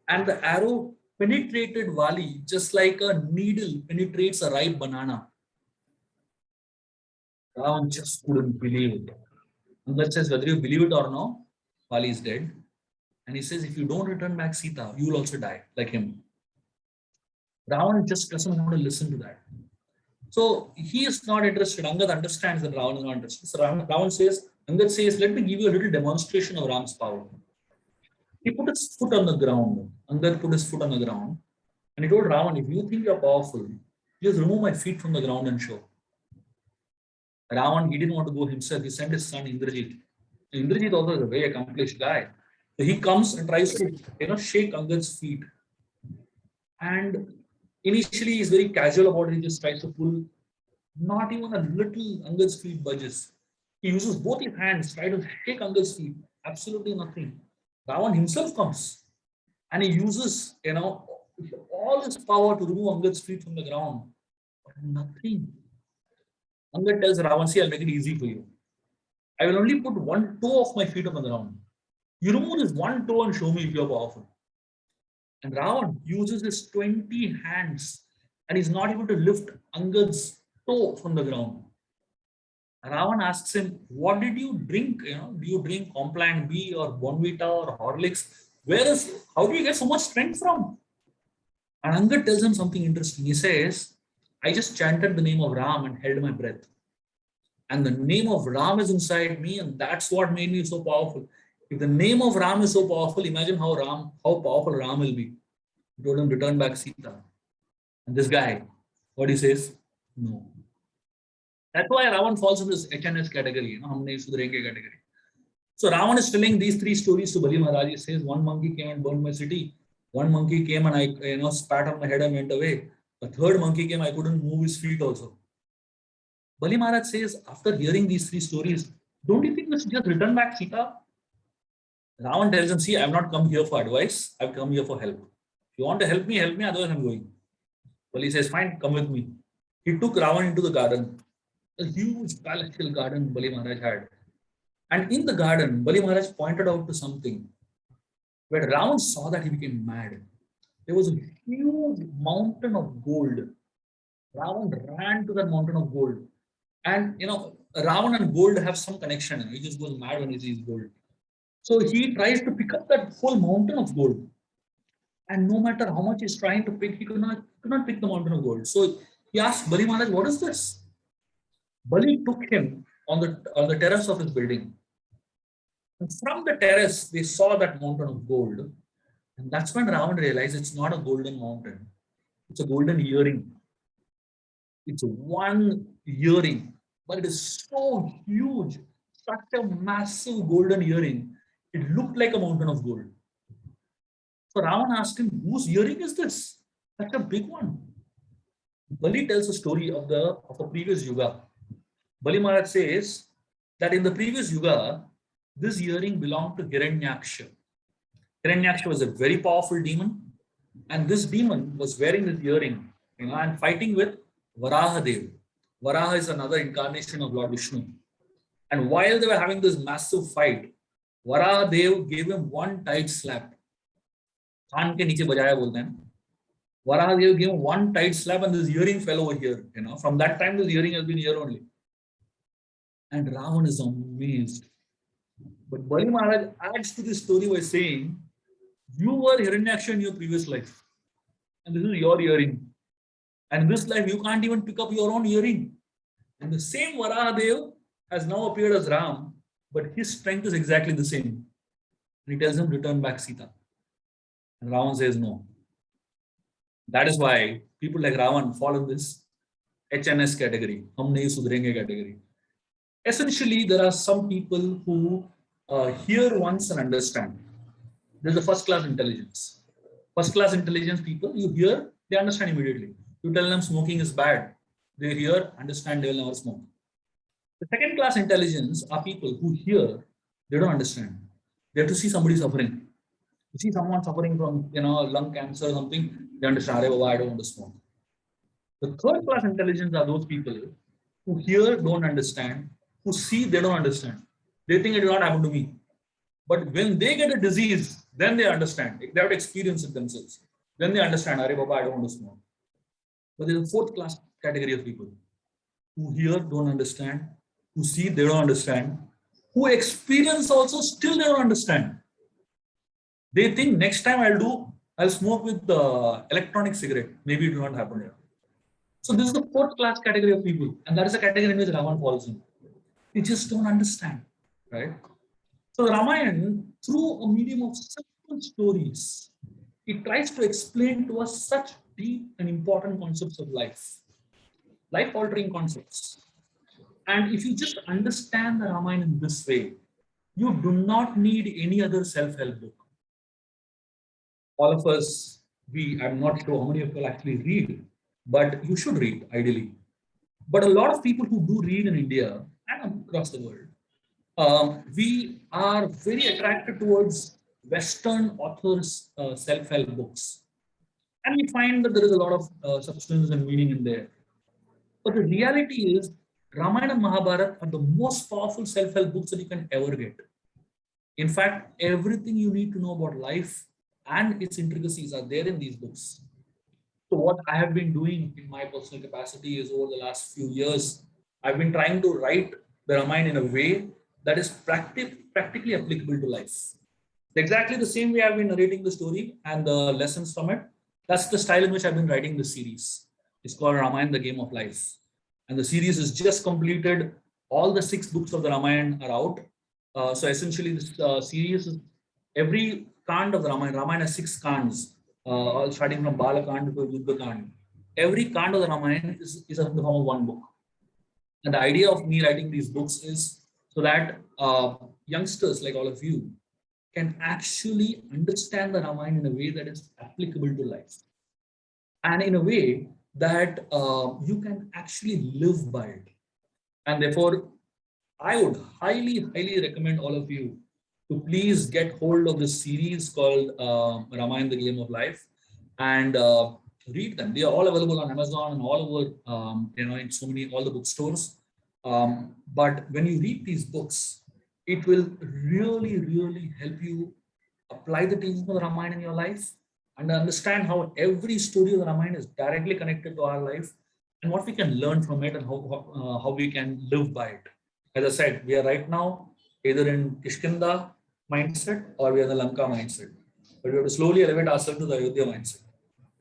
and the arrow penetrated Vali just like a needle penetrates a ripe banana. Ravan just couldn't believe it. Angad says, whether you believe it or not, Vali is dead. And he says, if you don't return back Sita, you will also die like him. Ravan just doesn't want to listen to that. So he is not interested. Angad understands that Ravan is not interested. So Ravan says, Angad says, let me give you a little demonstration of Ram's power. He put his foot on the ground. Angad put his foot on the ground. And he told Ravan, if you think you're powerful, just remove my feet from the ground and show. Ravan, he didn't want to go himself. He sent his son Indrajit. Indrajit also is a very accomplished guy. So he comes and tries to, shake Angad's feet. And initially he's very casual about it. He just tries to pull. Not even a little Angad's feet budges. He uses both his hands, try to shake Angad's feet. Absolutely nothing. Ravan himself comes and he uses, all his power to remove Angad's feet from the ground. But nothing. Angad tells Ravan, see, I'll make it easy for you. I will only put one toe of my feet on the ground. You remove this one toe and show me if you're powerful. And Ravan uses his 20 hands and he's not able to lift Angad's toe from the ground. Ravan asks him, what did you drink? Do you drink Complan B or Bonvita or Horlicks? How do you get so much strength from? And Angad tells him something interesting. He says, I just chanted the name of Ram and held my breath. And the name of Ram is inside me, and that's what made me so powerful. If the name of Ram is so powerful, imagine how powerful Ram will be. He told him, return back Sita. And this guy, what he says? No. That's why Ravan falls in this HNS category, Humne Sudrenge category. So Ravan is telling these three stories to Bali Maharaj. He says, one monkey came and burned my city. One monkey came and I spat on my head and went away. A third monkey came, I couldn't move his feet also. Bali Maharaj says, after hearing these three stories, don't you think we should just return back Sita? Ravan tells him, see, I've not come here for advice. I've come here for help. If you want to help me, otherwise I'm going. Bali says, fine, come with me. He took Ravan into the garden. A huge palatial garden Bali Maharaj had. And in the garden, Bali Maharaj pointed out to something. When Ravan saw that, he became mad. There was a huge mountain of gold. Ravan ran to that mountain of gold. And, Ravan and gold have some connection. He just goes mad when he sees gold. So he tries to pick up that whole mountain of gold. And no matter how much he's trying to pick, he could not pick the mountain of gold. So he asked Bali Maharaj, what is this? Bali took him on the terrace of his building. And from the terrace, they saw that mountain of gold. And that's when Ravan realized it's not a golden mountain. It's a golden earring. It's one earring, but it is so huge, such a massive golden earring. It looked like a mountain of gold. So Ravan asked him, whose earring is this? Such a big one. Bali tells a story of the previous yuga. Bali Maharaj says that in the previous yuga, this earring belonged to Hiranyaksha. Hiranyaksha was a very powerful demon, and this demon was wearing this earring, and fighting with Varahadev. Varaha is another incarnation of Lord Vishnu. And while they were having this massive fight, Varahadev gave him one tight slap. Khan ke niche bajaya bolte hain. Varahadev gave him one tight slap, and this earring fell over here. From that time, this earring has been here only. And Ravan is amazed. But Bali Maharaj adds to this story by saying, you were Hiranyaksha in your previous life. And this is your earring. And in this life, you can't even pick up your own earring. And the same Varahadev has now appeared as Ram, but his strength is exactly the same. And he tells him, return back Sita. And Ravan says no. That is why people like Ravan fall in this HNS category, Hum Nahi Sudrenge category. Essentially, there are some people who hear once and understand. There's the first class intelligence. First class intelligence people, you hear, they understand immediately. You tell them smoking is bad. They hear, understand, they will never smoke. The second class intelligence are people who hear, they don't understand. They have to see somebody suffering. You see someone suffering from lung cancer or something, they understand, I don't want to smoke. The third class intelligence are those people who hear, don't understand, who see, they don't understand. They think it will not happen to me. But when they get a disease, then they understand. They have to experience it themselves. Then they understand, Arey Baba, I don't want to smoke. But there's a fourth class category of people who hear, don't understand, who see, they don't understand, who experience also, still they don't understand. They think next time I'll smoke with the electronic cigarette. Maybe it will not happen here. So this is the fourth class category of people. And that is the category in which Ravan falls in. They just don't understand, right? So Ramayana, through a medium of simple stories, it tries to explain to us such deep and important concepts of life-altering concepts. And if you just understand the Ramayana in this way, You do not need any other self-help book. All of us, I'm not sure how many of you actually read, but you should read ideally. But a lot of people who do read in India and across the world, we are very attracted towards Western authors' self-help books, and we find that there is a lot of substance and meaning in there. But the reality is, Ramayana and Mahabharata are the most powerful self-help books that you can ever get. In fact, everything you need to know about life and its intricacies are there in these books. So what I have been doing in my personal capacity is over the last few years, I've been trying to write the Ramayana in a way that is practically applicable to life. Exactly the same way I've been narrating the story and the lessons from it. That's the style in which I've been writing the series. It's called Ramayana, the Game of Life. And the series is just completed. All the 6 books of the Ramayana are out. So essentially, this series is every Kand of the Ramayana has 6 Kands, all starting from Balakand to Yuddha Kand. Every Kand of the Ramayana is in the form of one book. And the idea of me writing these books is so that youngsters like all of you can actually understand the Ramayana in a way that is applicable to life and in a way that you can actually live by it. And therefore, I would highly recommend all of you to please get hold of this series called Ramayana, the Game of Life, and read them. They are all available on Amazon and all over, in so many, all the bookstores. But when you read these books, it will really help you apply the teachings of the Ramayana in your life and understand how every story of the Ramayana is directly connected to our life and what we can learn from it and how we can live by it. As I said, we are right now either in Kishkinda mindset or we are in the Lanka mindset. But we have to slowly elevate ourselves to the Ayodhya mindset.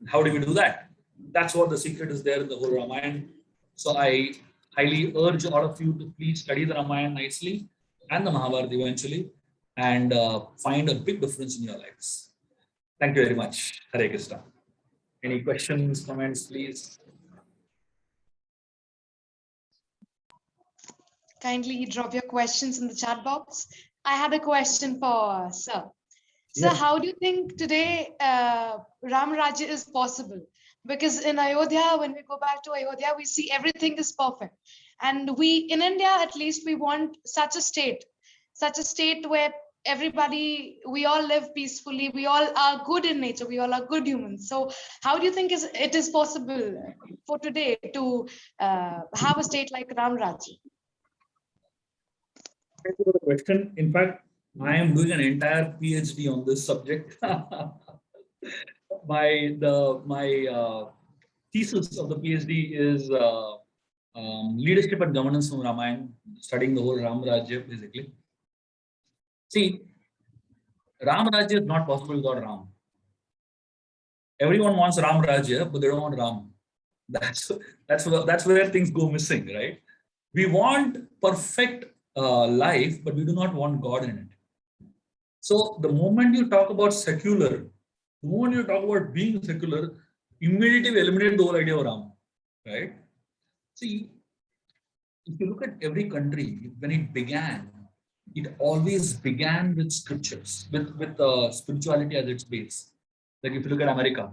How do we do that? That's what the secret is there in the whole Ramayana. So I highly urge all of you to please study the Ramayana nicely and the Mahabharata eventually and find a big difference in your lives. Thank you very much. Hare Krishna. Any questions, comments, please? Kindly drop your questions in the chat box. I had a question for Sir. Sir, Yes. how do you think today Ram Rajya is possible? Because in Ayodhya, when we go back to Ayodhya, we see everything is perfect. And we, in India at least, we want such a state where everybody, we all live peacefully, we all are good in nature, we all are good humans. So how do you think it is possible for today to have a state like Ram Rajya? Thank you for the question. In fact, I am doing an entire PhD on this subject. My thesis of the PhD is leadership and governance from Ramayana, studying the whole Ram Rajya basically. See, Ram Rajya is not possible without Ram. Everyone wants Ram Rajya, but they don't want Ram. That's where things go missing, right? We want perfect life, but we do not want God in it. So the moment you talk about secular, the moment you talk about being secular, immediately we eliminate the whole idea of Ram, right? See, if you look at every country, when it began, it always began with scriptures, with spirituality as its base. Like if you look at America,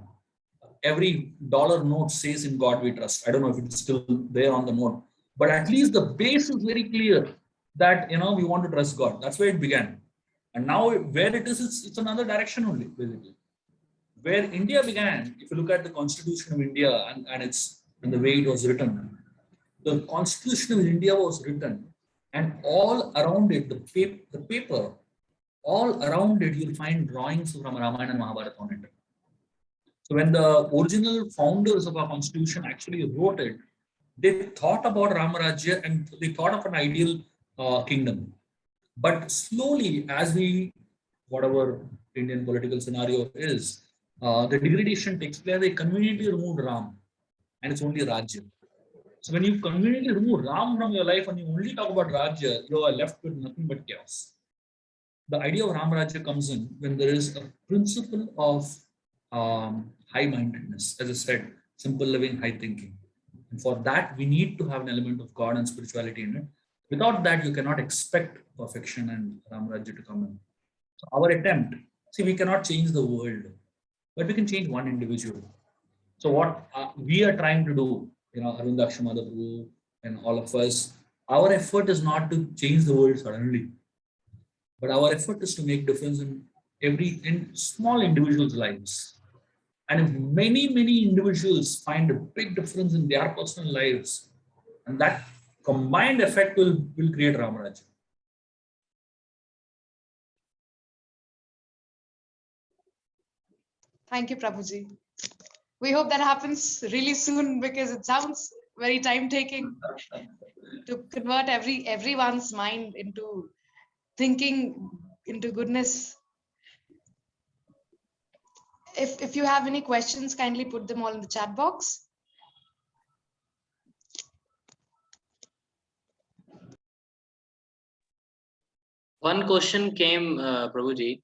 every dollar note says in God we trust. I don't know if it's still there on the note, but at least the base is very clear that we want to trust God. That's where it began. And now where it is, it's another direction only, basically. Where India began, if you look at the Constitution of India and the way it was written, the Constitution of India was written, and all around it, the paper, all around it, you'll find drawings from Ramayana and Mahabharata on it. So when the original founders of our Constitution actually wrote it, they thought about Ramarajya and they thought of an ideal kingdom. But slowly, whatever Indian political scenario is, the degradation takes place. They conveniently removed Ram, and it's only Rajya. So when you conveniently remove Ram from your life and you only talk about Rajya, you are left with nothing but chaos. The idea of Ram Rajya comes in when there is a principle of high-mindedness, as I said, simple living, high thinking. And for that, we need to have an element of God and spirituality in it. Without that, you cannot expect perfection and Ramrajya to come in. So our attempt, see, we cannot change the world, but we can change one individual. So what we are trying to do, Arvind Prabhu and all of us, our effort is not to change the world suddenly, but our effort is to make difference in small individuals' lives. And if many individuals find a big difference in their personal lives, and that combined effect will create Ramaraj. Thank you, Prabhuji. We hope that happens really soon because it sounds very time taking to convert everyone's mind into thinking into goodness. If you have any questions, kindly put them all in the chat box. One question came, Prabhuji,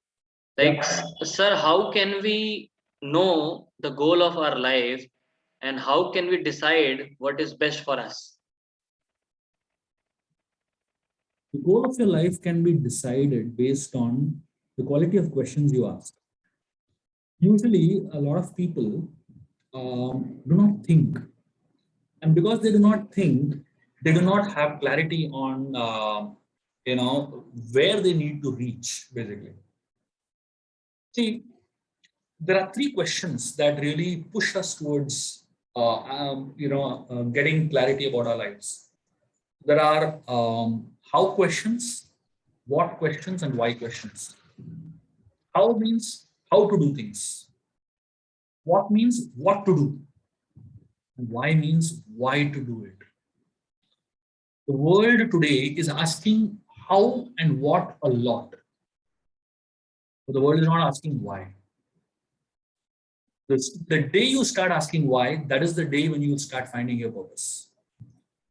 like, sir, how can we know the goal of our life and how can we decide what is best for us? The goal of your life can be decided based on the quality of questions you ask. Usually, a lot of people do not think. And because they do not think, they do not have clarity on, where they need to reach, basically. See, there are three questions that really push us towards, getting clarity about our lives. There are how questions, what questions, and why questions. How means how to do things. What means what to do. And why means why to do it. The world today is asking how and what a lot. But the world is not asking why. The day you start asking why, that is the day when you will start finding your purpose.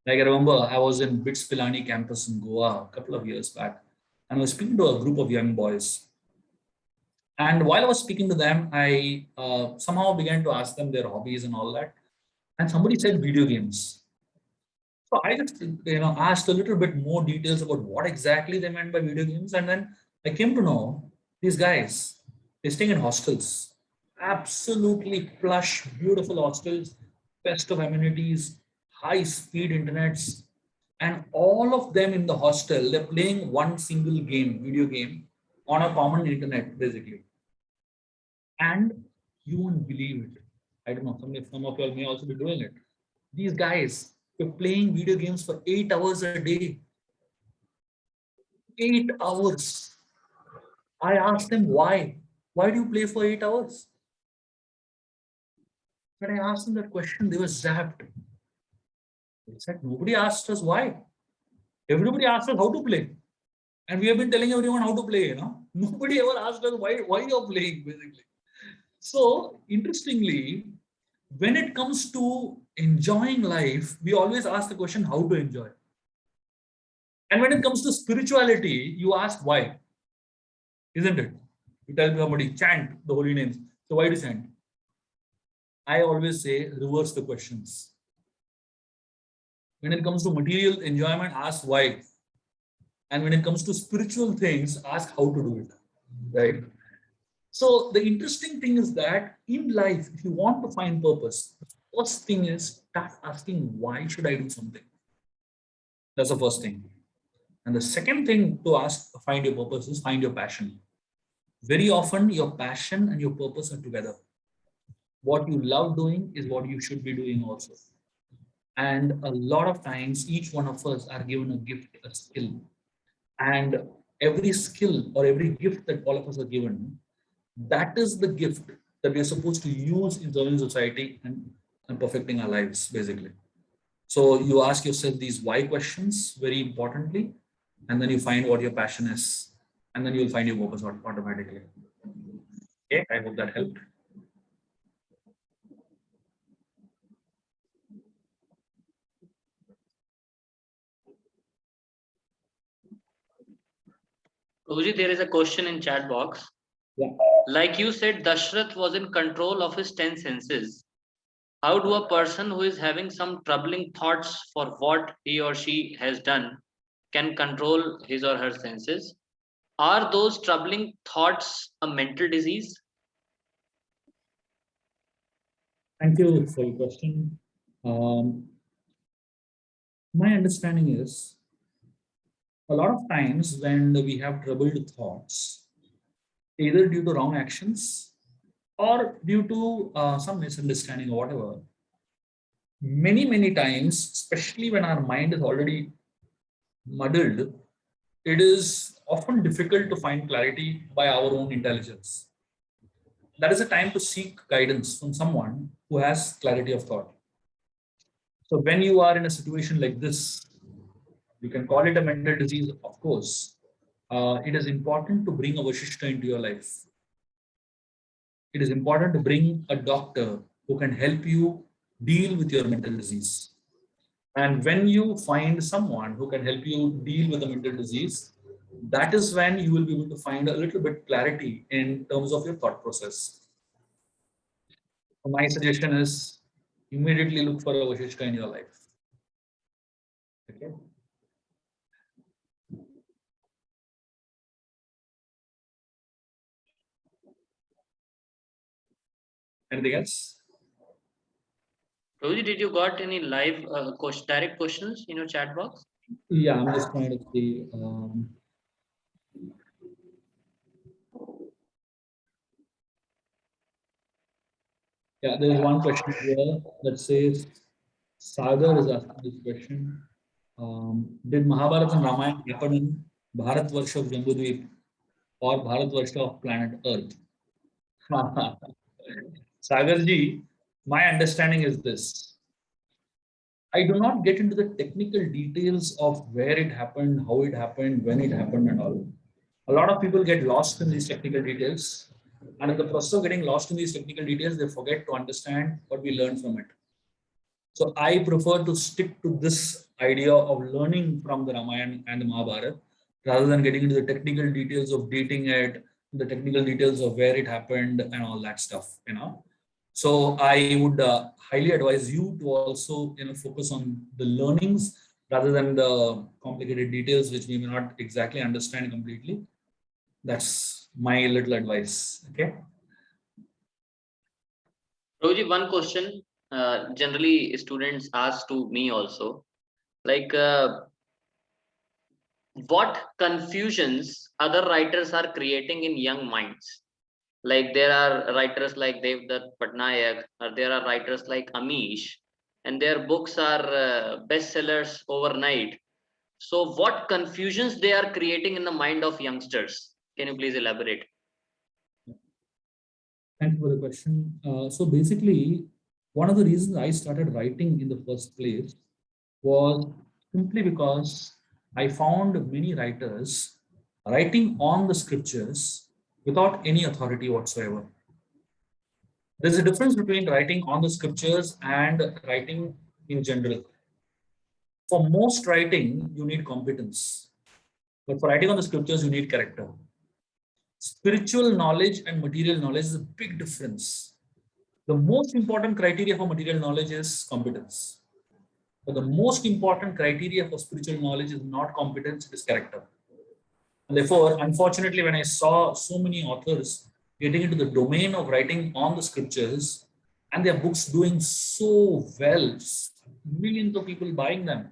Like I remember I was in BITS Pilani campus in Goa a couple of years back, and I was speaking to a group of young boys. And while I was speaking to them, I somehow began to ask them their hobbies and all that. And somebody said video games. So I just asked a little bit more details about what exactly they meant by video games, and then I came to know these guys, they're staying in hostels, absolutely plush, beautiful hostels, best of amenities, high speed internets, and all of them in the hostel, they're playing one single game, video game, on a common internet, basically. And you won't believe it. I don't know, some of you all may also be doing it. These guys were playing video games for 8 hours a day. 8 hours. I asked them why. Why do you play for 8 hours? When I asked them that question, they were zapped. They said, nobody asked us why. Everybody asked us how to play. And we have been telling everyone how to play, Nobody ever asked us why you're playing, basically. So, interestingly, when it comes to enjoying life, we always ask the question, how to enjoy? And when it comes to spirituality, you ask why, isn't it? You tell somebody, chant the holy names. So why do you chant? I always say, reverse the questions. When it comes to material enjoyment, ask why. And when it comes to spiritual things, ask how to do it, right? So the interesting thing is that in life, if you want to find purpose, the first thing is start asking, why should I do something? That's the first thing. And the second thing to ask, find your purpose is find your passion. Very often, your passion and your purpose are together. What you love doing is what you should be doing also. And a lot of times, each one of us are given a gift, a skill. And every skill or every gift that all of us are given, that is the gift that we are supposed to use in serving society and perfecting our lives, basically. So you ask yourself these why questions very importantly, and then you find what your passion is, and then you'll find your purpose automatically. Okay, I hope that helped. Prabhuji, there is a question in chat box. Yeah. Like you said, Dashrath was in control of his 10 senses. How do a person who is having some troubling thoughts for what he or she has done can control his or her senses. Are those troubling thoughts a mental disease? Thank you for your question. My understanding is a lot of times when we have troubled thoughts, either due to wrong actions or due to some misunderstanding or whatever, many times, especially when our mind is already muddled, it is often difficult to find clarity by our own intelligence. That is a time to seek guidance from someone who has clarity of thought. So when you are in a situation like this, you can call it a mental disease, of course. It is important to bring a Vashishta into your life. It is important to bring a doctor who can help you deal with your mental disease. And when you find someone who can help you deal with the mental disease, that is when you will be able to find a little bit clarity in terms of your thought process. So my suggestion is immediately look for a Vashishta in your life. Okay. Anything else? Prabhuji, did you got any live direct questions in your chat box? Yeah, I'm just trying to see. Yeah, there's one question here that says, Sagar is asking this question. Did Mahabharata and Ramayana happen in Bharat Varsha of Jambudvip or Bharat Varsha of planet Earth? Sagar ji, my understanding is this. I do not get into the technical details of where it happened, how it happened, when it happened, and all. A lot of people get lost in these technical details. And in the process of getting lost in these technical details, they forget to understand what we learn from it. So I prefer to stick to this idea of learning from the Ramayana and the Mahabharata rather than getting into the technical details of dating it, the technical details of where it happened and all that stuff, So I would highly advise you to also, focus on the learnings rather than the complicated details, which we may not exactly understand completely. That's my little advice. Okay. Prabhuji, one question generally students ask to me also, like what confusions other writers are creating in young minds? Like there are writers like Devdutt Patnaik, or there are writers like Amish, and their books are bestsellers overnight. So what confusions they are creating in the mind of youngsters? Can you please elaborate? Thank you for the question. So basically, one of the reasons I started writing in the first place was simply because I found many writers writing on the scriptures without any authority whatsoever. There's a difference between writing on the scriptures and writing in general. For most writing, you need competence. But for writing on the scriptures, you need character. Spiritual knowledge and material knowledge is a big difference. The most important criteria for material knowledge is competence. But the most important criteria for spiritual knowledge is not competence, it is character. And therefore, unfortunately, when I saw so many authors getting into the domain of writing on the scriptures and their books doing so well, millions of people buying them,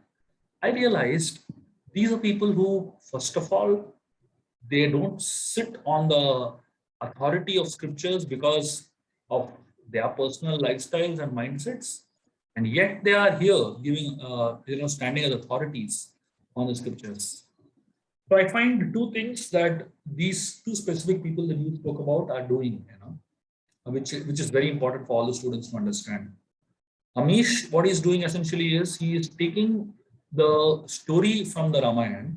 I realized these are people who, first of all, they don't sit on the authority of scriptures because of their personal lifestyles and mindsets, and yet they are here giving, standing as authorities on the scriptures. So I find two things that these two specific people that you spoke about are doing, which is very important for all the students to understand. Amish, what he's doing essentially is he is taking the story from the Ramayana,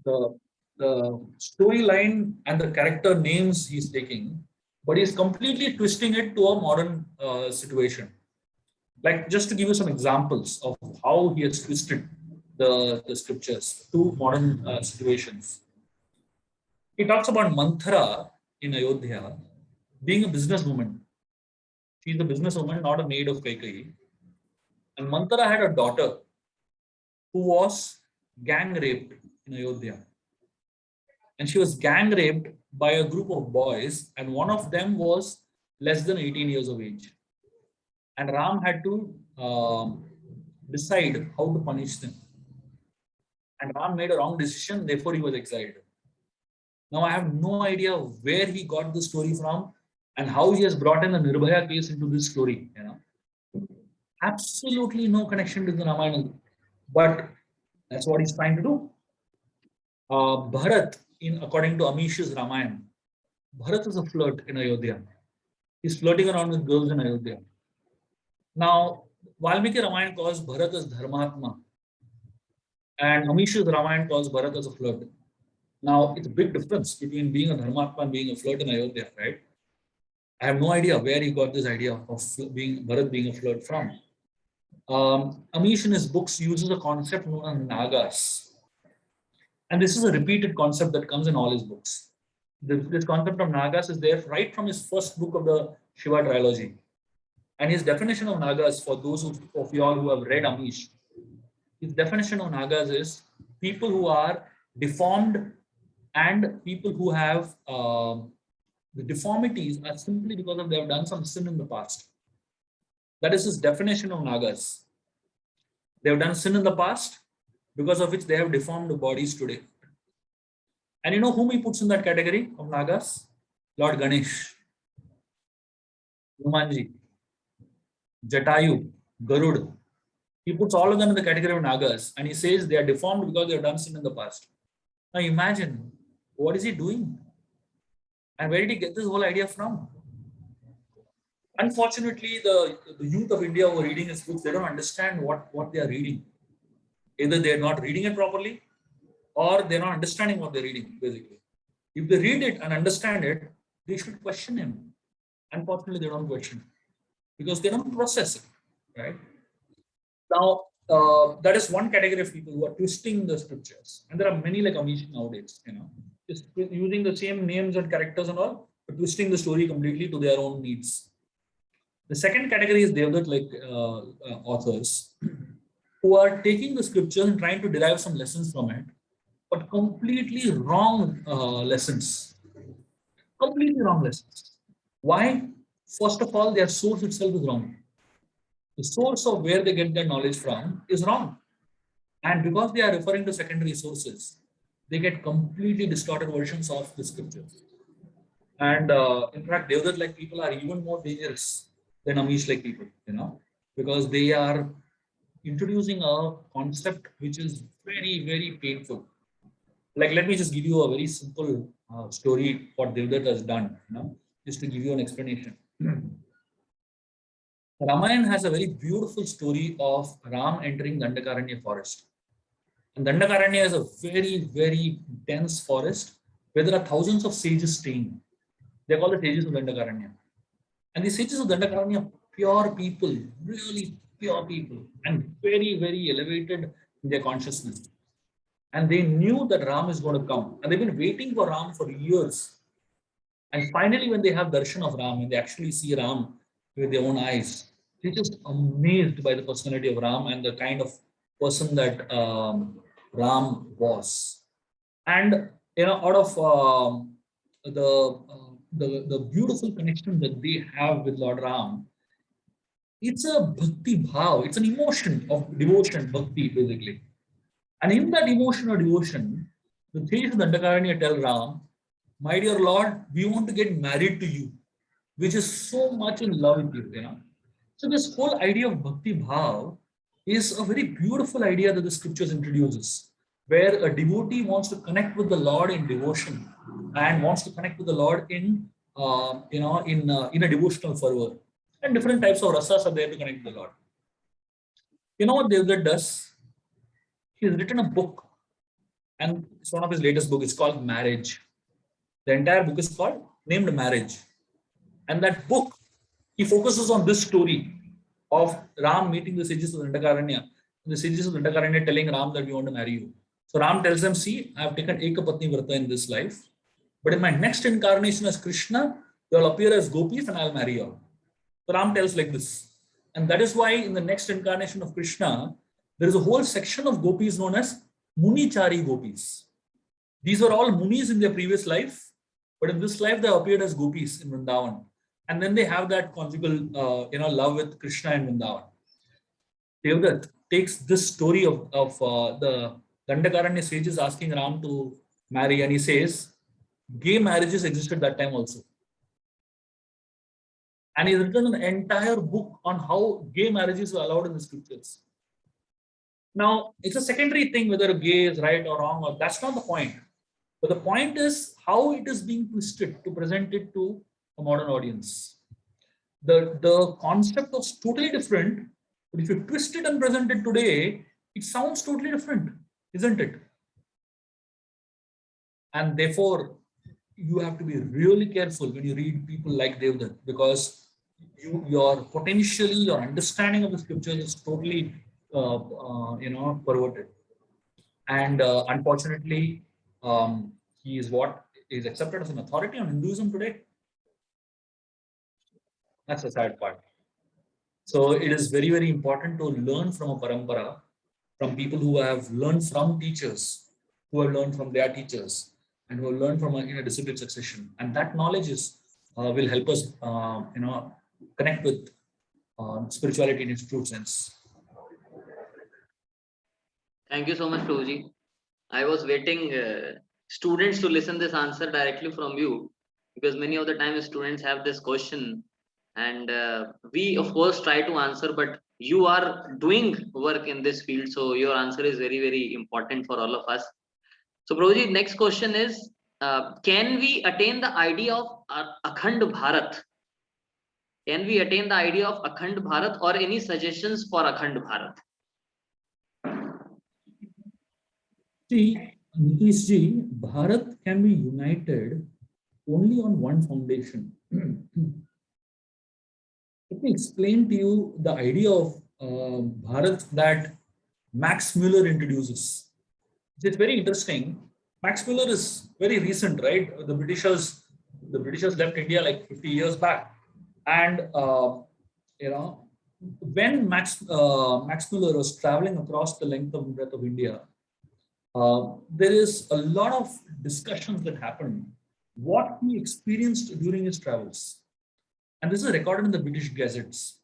the storyline and the character names he's taking, but he's completely twisting it to a modern situation. Like, just to give you some examples of how he has twisted the scriptures to modern situations. He talks about Manthara in Ayodhya being a businesswoman. She's a businesswoman, not a maid of Kaikeyi. And Manthara had a daughter who was gang raped in Ayodhya. And she was gang raped by a group of boys, and one of them was less than 18 years of age. And Ram had to decide how to punish them. And Ram made a wrong decision, therefore he was exiled. Now I have no idea where he got the story from and how he has brought in the Nirbhaya case into this story. Absolutely no connection to the Ramayana, but that's what he's trying to do. Bharat, according to Amish's Ramayana, Bharat is a flirt in Ayodhya. He's flirting around with girls in Ayodhya. Now, Valmiki Ramayana calls Bharat as Dharmatma, and Amish's Ramayana calls Bharat as a flirt. Now, it's a big difference between being a Dharmatma and being a flirt in Ayodhya, right? I have no idea where he got this idea of Bharat being a flirt from. Amish in his books uses a concept known as Nagas. And this is a repeated concept that comes in all his books. This concept of Nagas is there right from his first book of the Shiva trilogy. And his definition of Nagas, for those of you all who have read Amish, his definition of Nagas is people who are deformed and people who have the deformities are simply because of they have done some sin in the past. That is his definition of Nagas. They have done sin in the past, because of which they have deformed bodies today. And you know whom he puts in that category of Nagas? Lord Ganesh, Hanumanji, Jatayu, Garud. He puts all of them in the category of Nagas, and he says they are deformed because they have done sin in the past. Now imagine, what is he doing? And where did he get this whole idea from? Unfortunately, the youth of India who are reading his books, they don't understand what they are reading. Either they are not reading it properly, or they're not understanding what they're reading, basically. If they read it and understand it, they should question him. Unfortunately, they don't question because they don't process it, right? Now, that is one category of people who are twisting the scriptures. And there are many like Amish nowadays, just using the same names and characters and all, but twisting the story completely to their own needs. The second category is Devdutt like authors who are taking the scriptures and trying to derive some lessons from it, but completely wrong lessons. Completely wrong lessons. Why? First of all, their source itself is wrong. The source of where they get their knowledge from is wrong. And because they are referring to secondary sources, they get completely distorted versions of the scriptures. And in fact, Devdutt like people are even more dangerous than Amish like people, because they are introducing a concept which is very, very painful. Like, let me just give you a very simple story what Devdutt has done, just to give you an explanation. Ramayana has a very beautiful story of Ram entering Dandakaranya forest. And Dandakaranya is a very, very dense forest where there are thousands of sages staying. They're called the sages of Dandakaranya. And the sages of Dandakaranya, pure people, really pure people, and very, very elevated in their consciousness. And they knew that Ram is going to come. And they've been waiting for Ram for years. And finally, when they have darshan of Ram, and they actually see Ram with their own eyes, they're just amazed by the personality of Ram and the kind of person that Ram was. And out of the beautiful connection that they have with Lord Ram, it's a bhakti bhav, it's an emotion of devotion, bhakti basically. And in that emotion or devotion, the sages of Dandakaranya tell Ram, my dear Lord, we want to get married to you, which is so much in love with you. So this whole idea of bhakti bhav is a very beautiful idea that the scriptures introduces, where a devotee wants to connect with the Lord in devotion and wants to connect with the Lord in a devotional fervor. And different types of rasas are there to connect with the Lord. You know what Devdutt does? He has written a book, and it's one of his latest books. It's called Marriage. The entire book is called named Marriage. And that book, he focuses on this story of Ram meeting the sages of Dandakaranya. The sages of Dandakaranya telling Ram that we want to marry you. So Ram tells them, see, I have taken Ekapatni Vrata in this life, but in my next incarnation as Krishna, you will appear as gopis and I'll marry you. So Ram tells like this. And that is why in the next incarnation of Krishna, there is a whole section of gopis known as Munichari gopis. These were all munis in their previous life, but in this life they appeared as gopis in Vrindavan. And then they have that conjugal, love with Krishna and Vrindavan. Devdutt takes this story of the Dandakaranya sages asking Ram to marry, and he says, gay marriages existed that time also. And he's written an entire book on how gay marriages were allowed in the scriptures. Now, it's a secondary thing whether gay is right or wrong, or that's not the point. But the point is how it is being twisted to present it to a modern audience. The concept was totally different, but if you twist it and present it today, it sounds totally different, isn't it? And therefore, you have to be really careful when you read people like Devdutt, because your understanding of the scriptures is totally, perverted. And unfortunately, he is what is accepted as an authority on Hinduism today. That's the sad part. So it is very, very important to learn from a parampara, from people who have learned from teachers, who have learned from their teachers, and who have learned from a disciplined succession. And that knowledge will help us, connect with spirituality in its true sense. Thank you so much, Prabhuji. I was waiting students to listen this answer directly from you, because many of the times students have this question, and we of course try to answer, but you are doing work in this field, so your answer is very, very important for all of us. So Prabhuji, next question is, can we attain the idea of Akhand Bharat? Can we attain the idea of Akhand Bharat, or any suggestions for Akhand Bharat? See, Nitish ji, Bharat can be united only on one foundation. Let me explain to you the idea of Bharat that Max Muller introduces. It's very interesting. Max Muller is very recent, right? The Britishers left India like 50 years back, and when Max Muller was traveling across the length and breadth of India, there is a lot of discussions that happened, what he experienced during his travels. And this is recorded in the British Gazettes.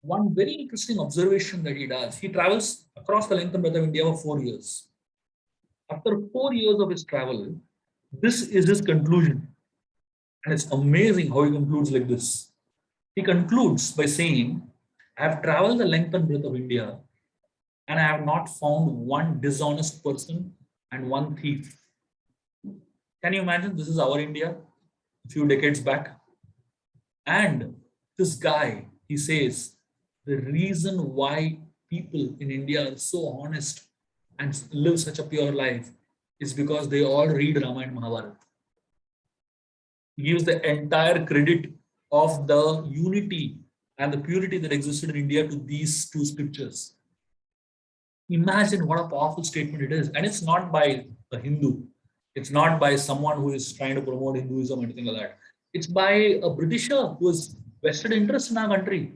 One very interesting observation that he does, he travels across the length and breadth of India for 4 years. After 4 years of his travel, this is his conclusion. And it's amazing how he concludes like this. He concludes by saying, I have traveled the length and breadth of India, and I have not found one dishonest person and one thief. Can you imagine? This is our India a few decades back. And this guy, he says, the reason why people in India are so honest and live such a pure life is because they all read Ramayana and Mahabharata. He gives the entire credit of the unity and the purity that existed in India to these two scriptures. Imagine what a powerful statement it is. And it's not by a Hindu. It's not by someone who is trying to promote Hinduism or anything like that. It's by a Britisher who has vested interest in our country.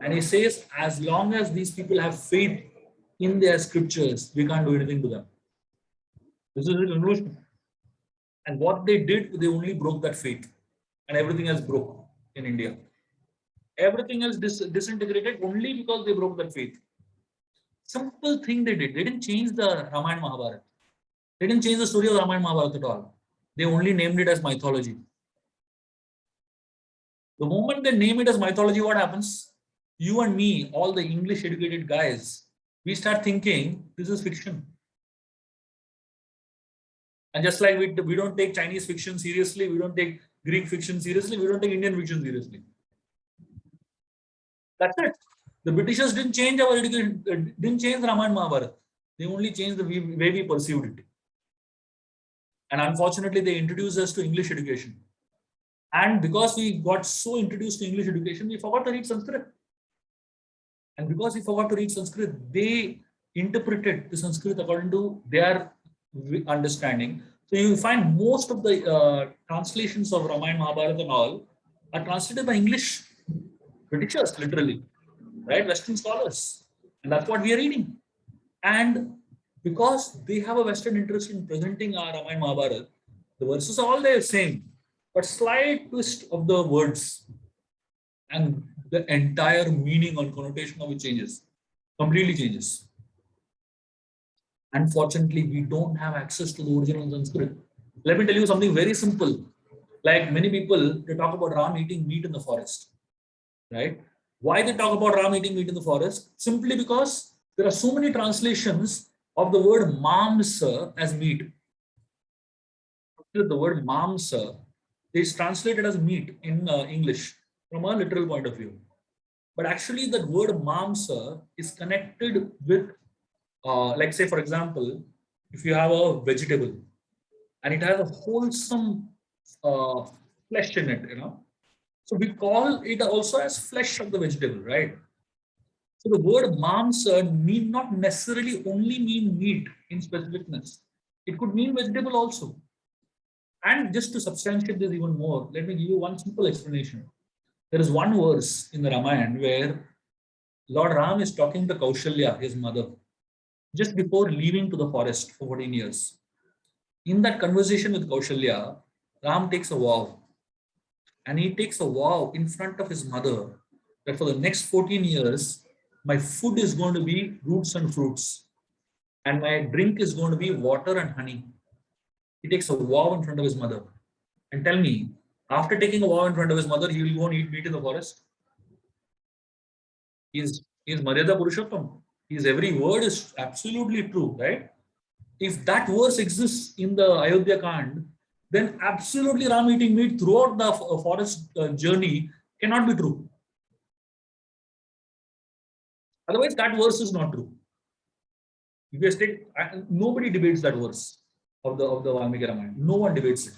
And he says, as long as these people have faith in their scriptures, we can't do anything to them. This is the conclusion. And what they did, they only broke that faith. And everything else broke in India. Everything else disintegrated only because they broke that faith. Simple thing they did. They didn't change the Ramayana Mahabharata. They didn't change the story of Ramayana Mahabharata at all. They only named it as mythology. The moment they name it as mythology, what happens? You and me, all the English educated guys, we start thinking this is fiction. And just like we don't take Chinese fiction seriously, we don't take Greek fiction seriously, we don't take Indian fiction seriously. That's it. The Britishers didn't change our education, didn't change Ramayana Mahabharata. They only changed the way we perceived it. And unfortunately, they introduced us to English education. And because we got so introduced to English education, we forgot to read Sanskrit. And because we forgot to read Sanskrit, they interpreted the Sanskrit according to their understanding. So you find most of the translations of Ramayana, Mahabharata and all are translated by English Britishers, literally, right? Western scholars. And that's what we are reading. And because they have a vested interest in presenting our Ramayana Mahabharata. The verses are all the same, but slight twist of the words and the entire meaning or connotation of it changes, completely changes. Unfortunately, we don't have access to the original Sanskrit. Let me tell you something very simple. Like many people, they talk about Ram eating meat in the forest, right? Why they talk about Ram eating meat in the forest? Simply because there are so many translations of the word mamsa as meat. The word mamsa is translated as meat in English from a literal point of view. But actually, that word mamsa is connected with, like, say, for example, if you have a vegetable and it has a wholesome uh, flesh in it, so we call it also as flesh of the vegetable, right? So the word mamsa need not necessarily only mean meat in specificness. It could mean vegetable also. And just to substantiate this even more, let me give you one simple explanation. There is one verse in the Ramayana where Lord Ram is talking to Kaushalya, his mother, just before leaving to the forest for 14 years. In that conversation with Kaushalya, Ram takes a vow. And he takes a vow in front of his mother that for the next 14 years, my food is going to be roots and fruits, and my drink is going to be water and honey. He takes a vow in front of his mother. And tell me, after taking a vow in front of his mother, he will go and eat meat in the forest? He is Maryada Purushottam. His every word is absolutely true, right? If that verse exists in the Ayodhya Kand, then absolutely Ram eating meat throughout the forest journey cannot be true. Otherwise, that verse is not true. If you take, nobody debates that verse of the Valmiki Ramayana. No one debates it.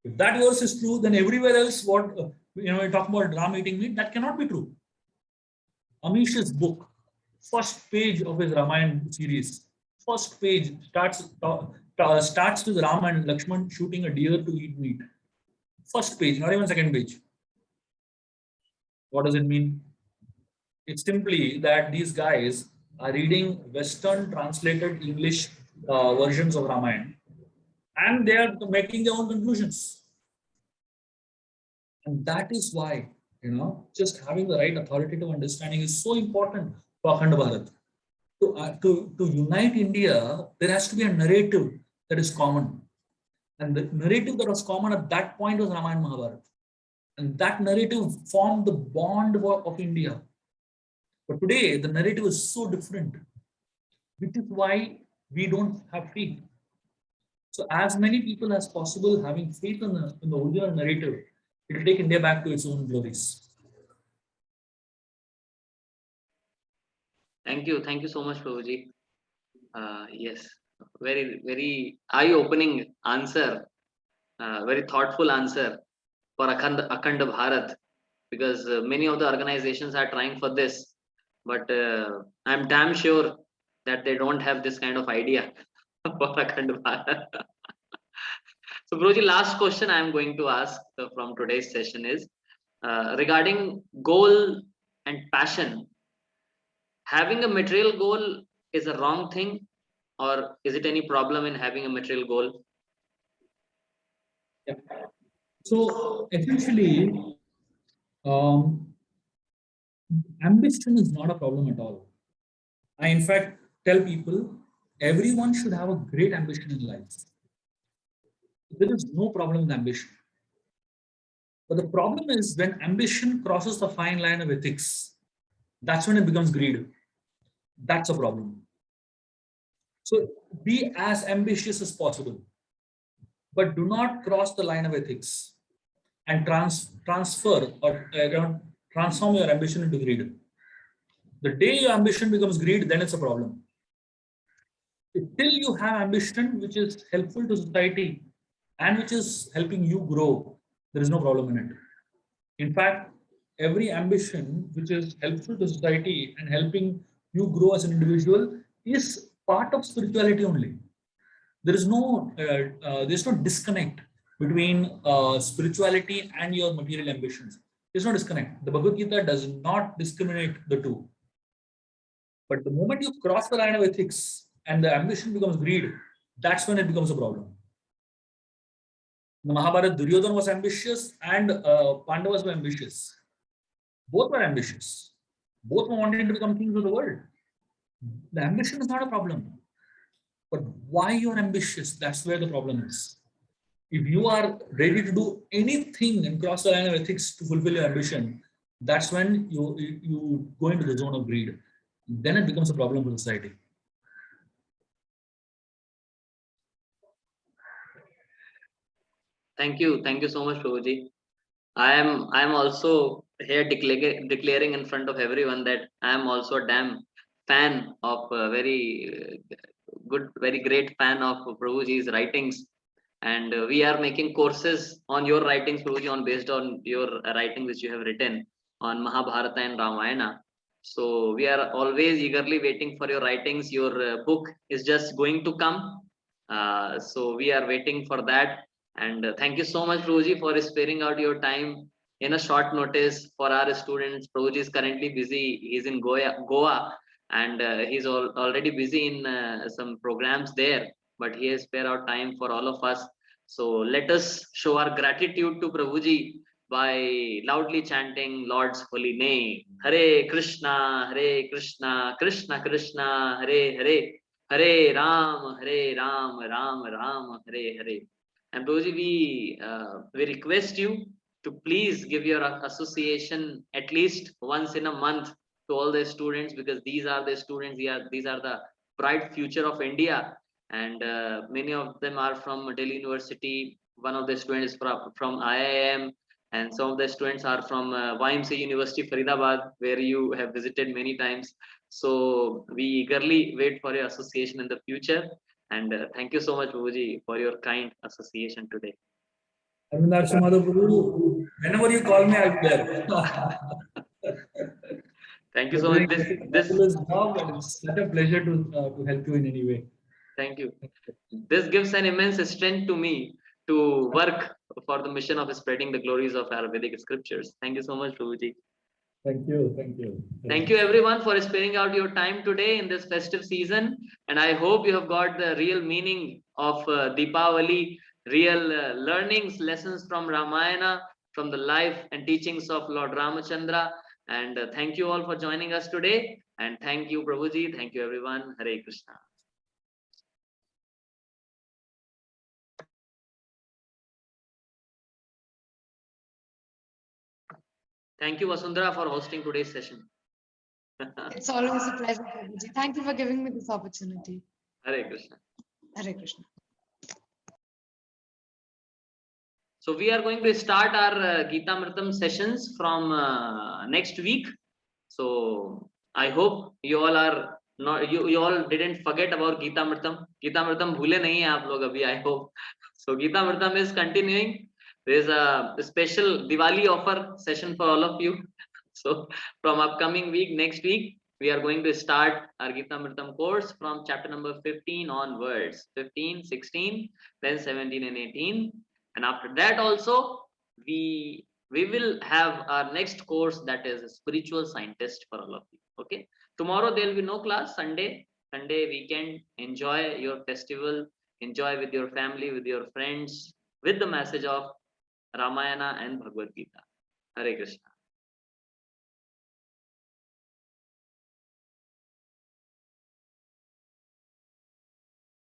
If that verse is true, then everywhere else, what we talk about Ram eating meat, that cannot be true. Amish's book, first page of his Ramayana series, first page starts with Ram and Lakshman shooting a deer to eat meat. First page, not even second page. What does it mean? It's simply that these guys are reading Western translated English versions of Ramayana, and they are making their own conclusions. And that is why, just having the right authoritative understanding is so important for Akhand Bharat. To unite India, there has to be a narrative that is common. And the narrative that was common at that point was Ramayana Mahabharata. And that narrative formed the bond of India. But today, the narrative is so different, which is why we don't have faith. So as many people as possible having faith in the original narrative, it will take India back to its own glories. Thank you so much, Prabhuji. Yes, very, very eye-opening answer, very thoughtful answer for Akhand Bharat, because many of the organizations are trying for this, but I'm damn sure that they don't have this kind of idea for Akhand Bharat. So, Prabhuji, last question I am going to ask from today's session is regarding goal and passion. Having a material goal is a wrong thing, or is it any problem in having a material goal? Yeah. So essentially, ambition is not a problem at all. I, in fact, tell people everyone should have a great ambition in life. There is no problem with ambition. But the problem is when ambition crosses the fine line of ethics, that's when it becomes greed. That's a problem. So be as ambitious as possible, but do not cross the line of ethics and transfer or transform your ambition into greed. The day your ambition becomes greed, then it's a problem. Till you have ambition which is helpful to society and which is helping you grow, there is no problem in it. In fact, every ambition which is helpful to society and helping you grow as an individual is part of spirituality only. There's no disconnect between spirituality and your material ambitions. There's no disconnect. The Bhagavad Gita does not discriminate the two. But the moment you cross the line of ethics and the ambition becomes greed, that's when it becomes a problem. In the Mahabharata, Duryodhana was ambitious and Pandavas were ambitious. Both were ambitious. Both were wanting to become kings of the world. The ambition is not a problem. But why you're ambitious, that's where the problem is. If you are ready to do anything and cross the line of ethics to fulfill your ambition, that's when you go into the zone of greed. Then it becomes a problem for society. Thank you so much, Prabhuji. I am also here declaring in front of everyone that I am also a damn fan of very good, very great fan of Prabhuji's writings, and we are making courses on your writings, Prabhuji, on based on your writing which you have written on Mahabharata and Ramayana. So we are always eagerly waiting for your writings. Your book is just going to come, so we are waiting for that. And thank you so much, Prabhuji, for sparing out your time in a short notice for our students. Prabhuji is currently busy. He's in Goa, and he's already busy in some programs there. But he has spared out time for all of us. So let us show our gratitude to Prabhuji by loudly chanting Lord's holy name. Hare Krishna, Krishna Krishna, Hare Hare, Hare Ram, Ram Ram, Hare Hare. And Prabhuji, we request you to please give your association at least once in a month to all the students, because these are the students, these are the bright future of India, and many of them are from Delhi University. One of the students is from IIM, and some of the students are from YMCA University Faridabad, where you have visited many times. So we eagerly wait for your association in the future. And thank you so much, Prabhuji, for your kind association today. Whenever you call me, I'll be there. Thank you so much. This job, and it's such a pleasure to help you in any way. Thank you. This gives an immense strength to me to work for the mission of spreading the glories of our Vedic scriptures. Thank you so much, Prabhuji. Thank you. Thank you. Thank you everyone for sparing out your time today in this festive season. And I hope you have got the real meaning of Deepavali, real learnings, lessons from Ramayana, from the life and teachings of Lord Ramachandra. And thank you all for joining us today. And thank you, Prabhuji. Thank you everyone. Hare Krishna. Thank you, Vasundhara, for hosting today's session. It's always a pleasure, Prabhuji. Thank you for giving me this opportunity. Hare Krishna. Hare Krishna. So we are going to start our Geetamritam sessions from next week. So I hope you all are not, you all didn't forget about Geetamritam. Geetamritam bhule nahi hai aap log abhi, I hope. So Geetamritam is continuing. There is a special Diwali offer session for all of you. So from upcoming week, next week, we are going to start our Geetamritam course from chapter number 15 onwards. 15, 16, then 17 and 18. And after that also, we will have our next course, that is a spiritual scientist for all of you. Okay. Tomorrow there will be no class. Sunday weekend. Enjoy your festival. Enjoy with your family, with your friends, with the message of Ramayana and Bhagavad Gita. Hare Krishna.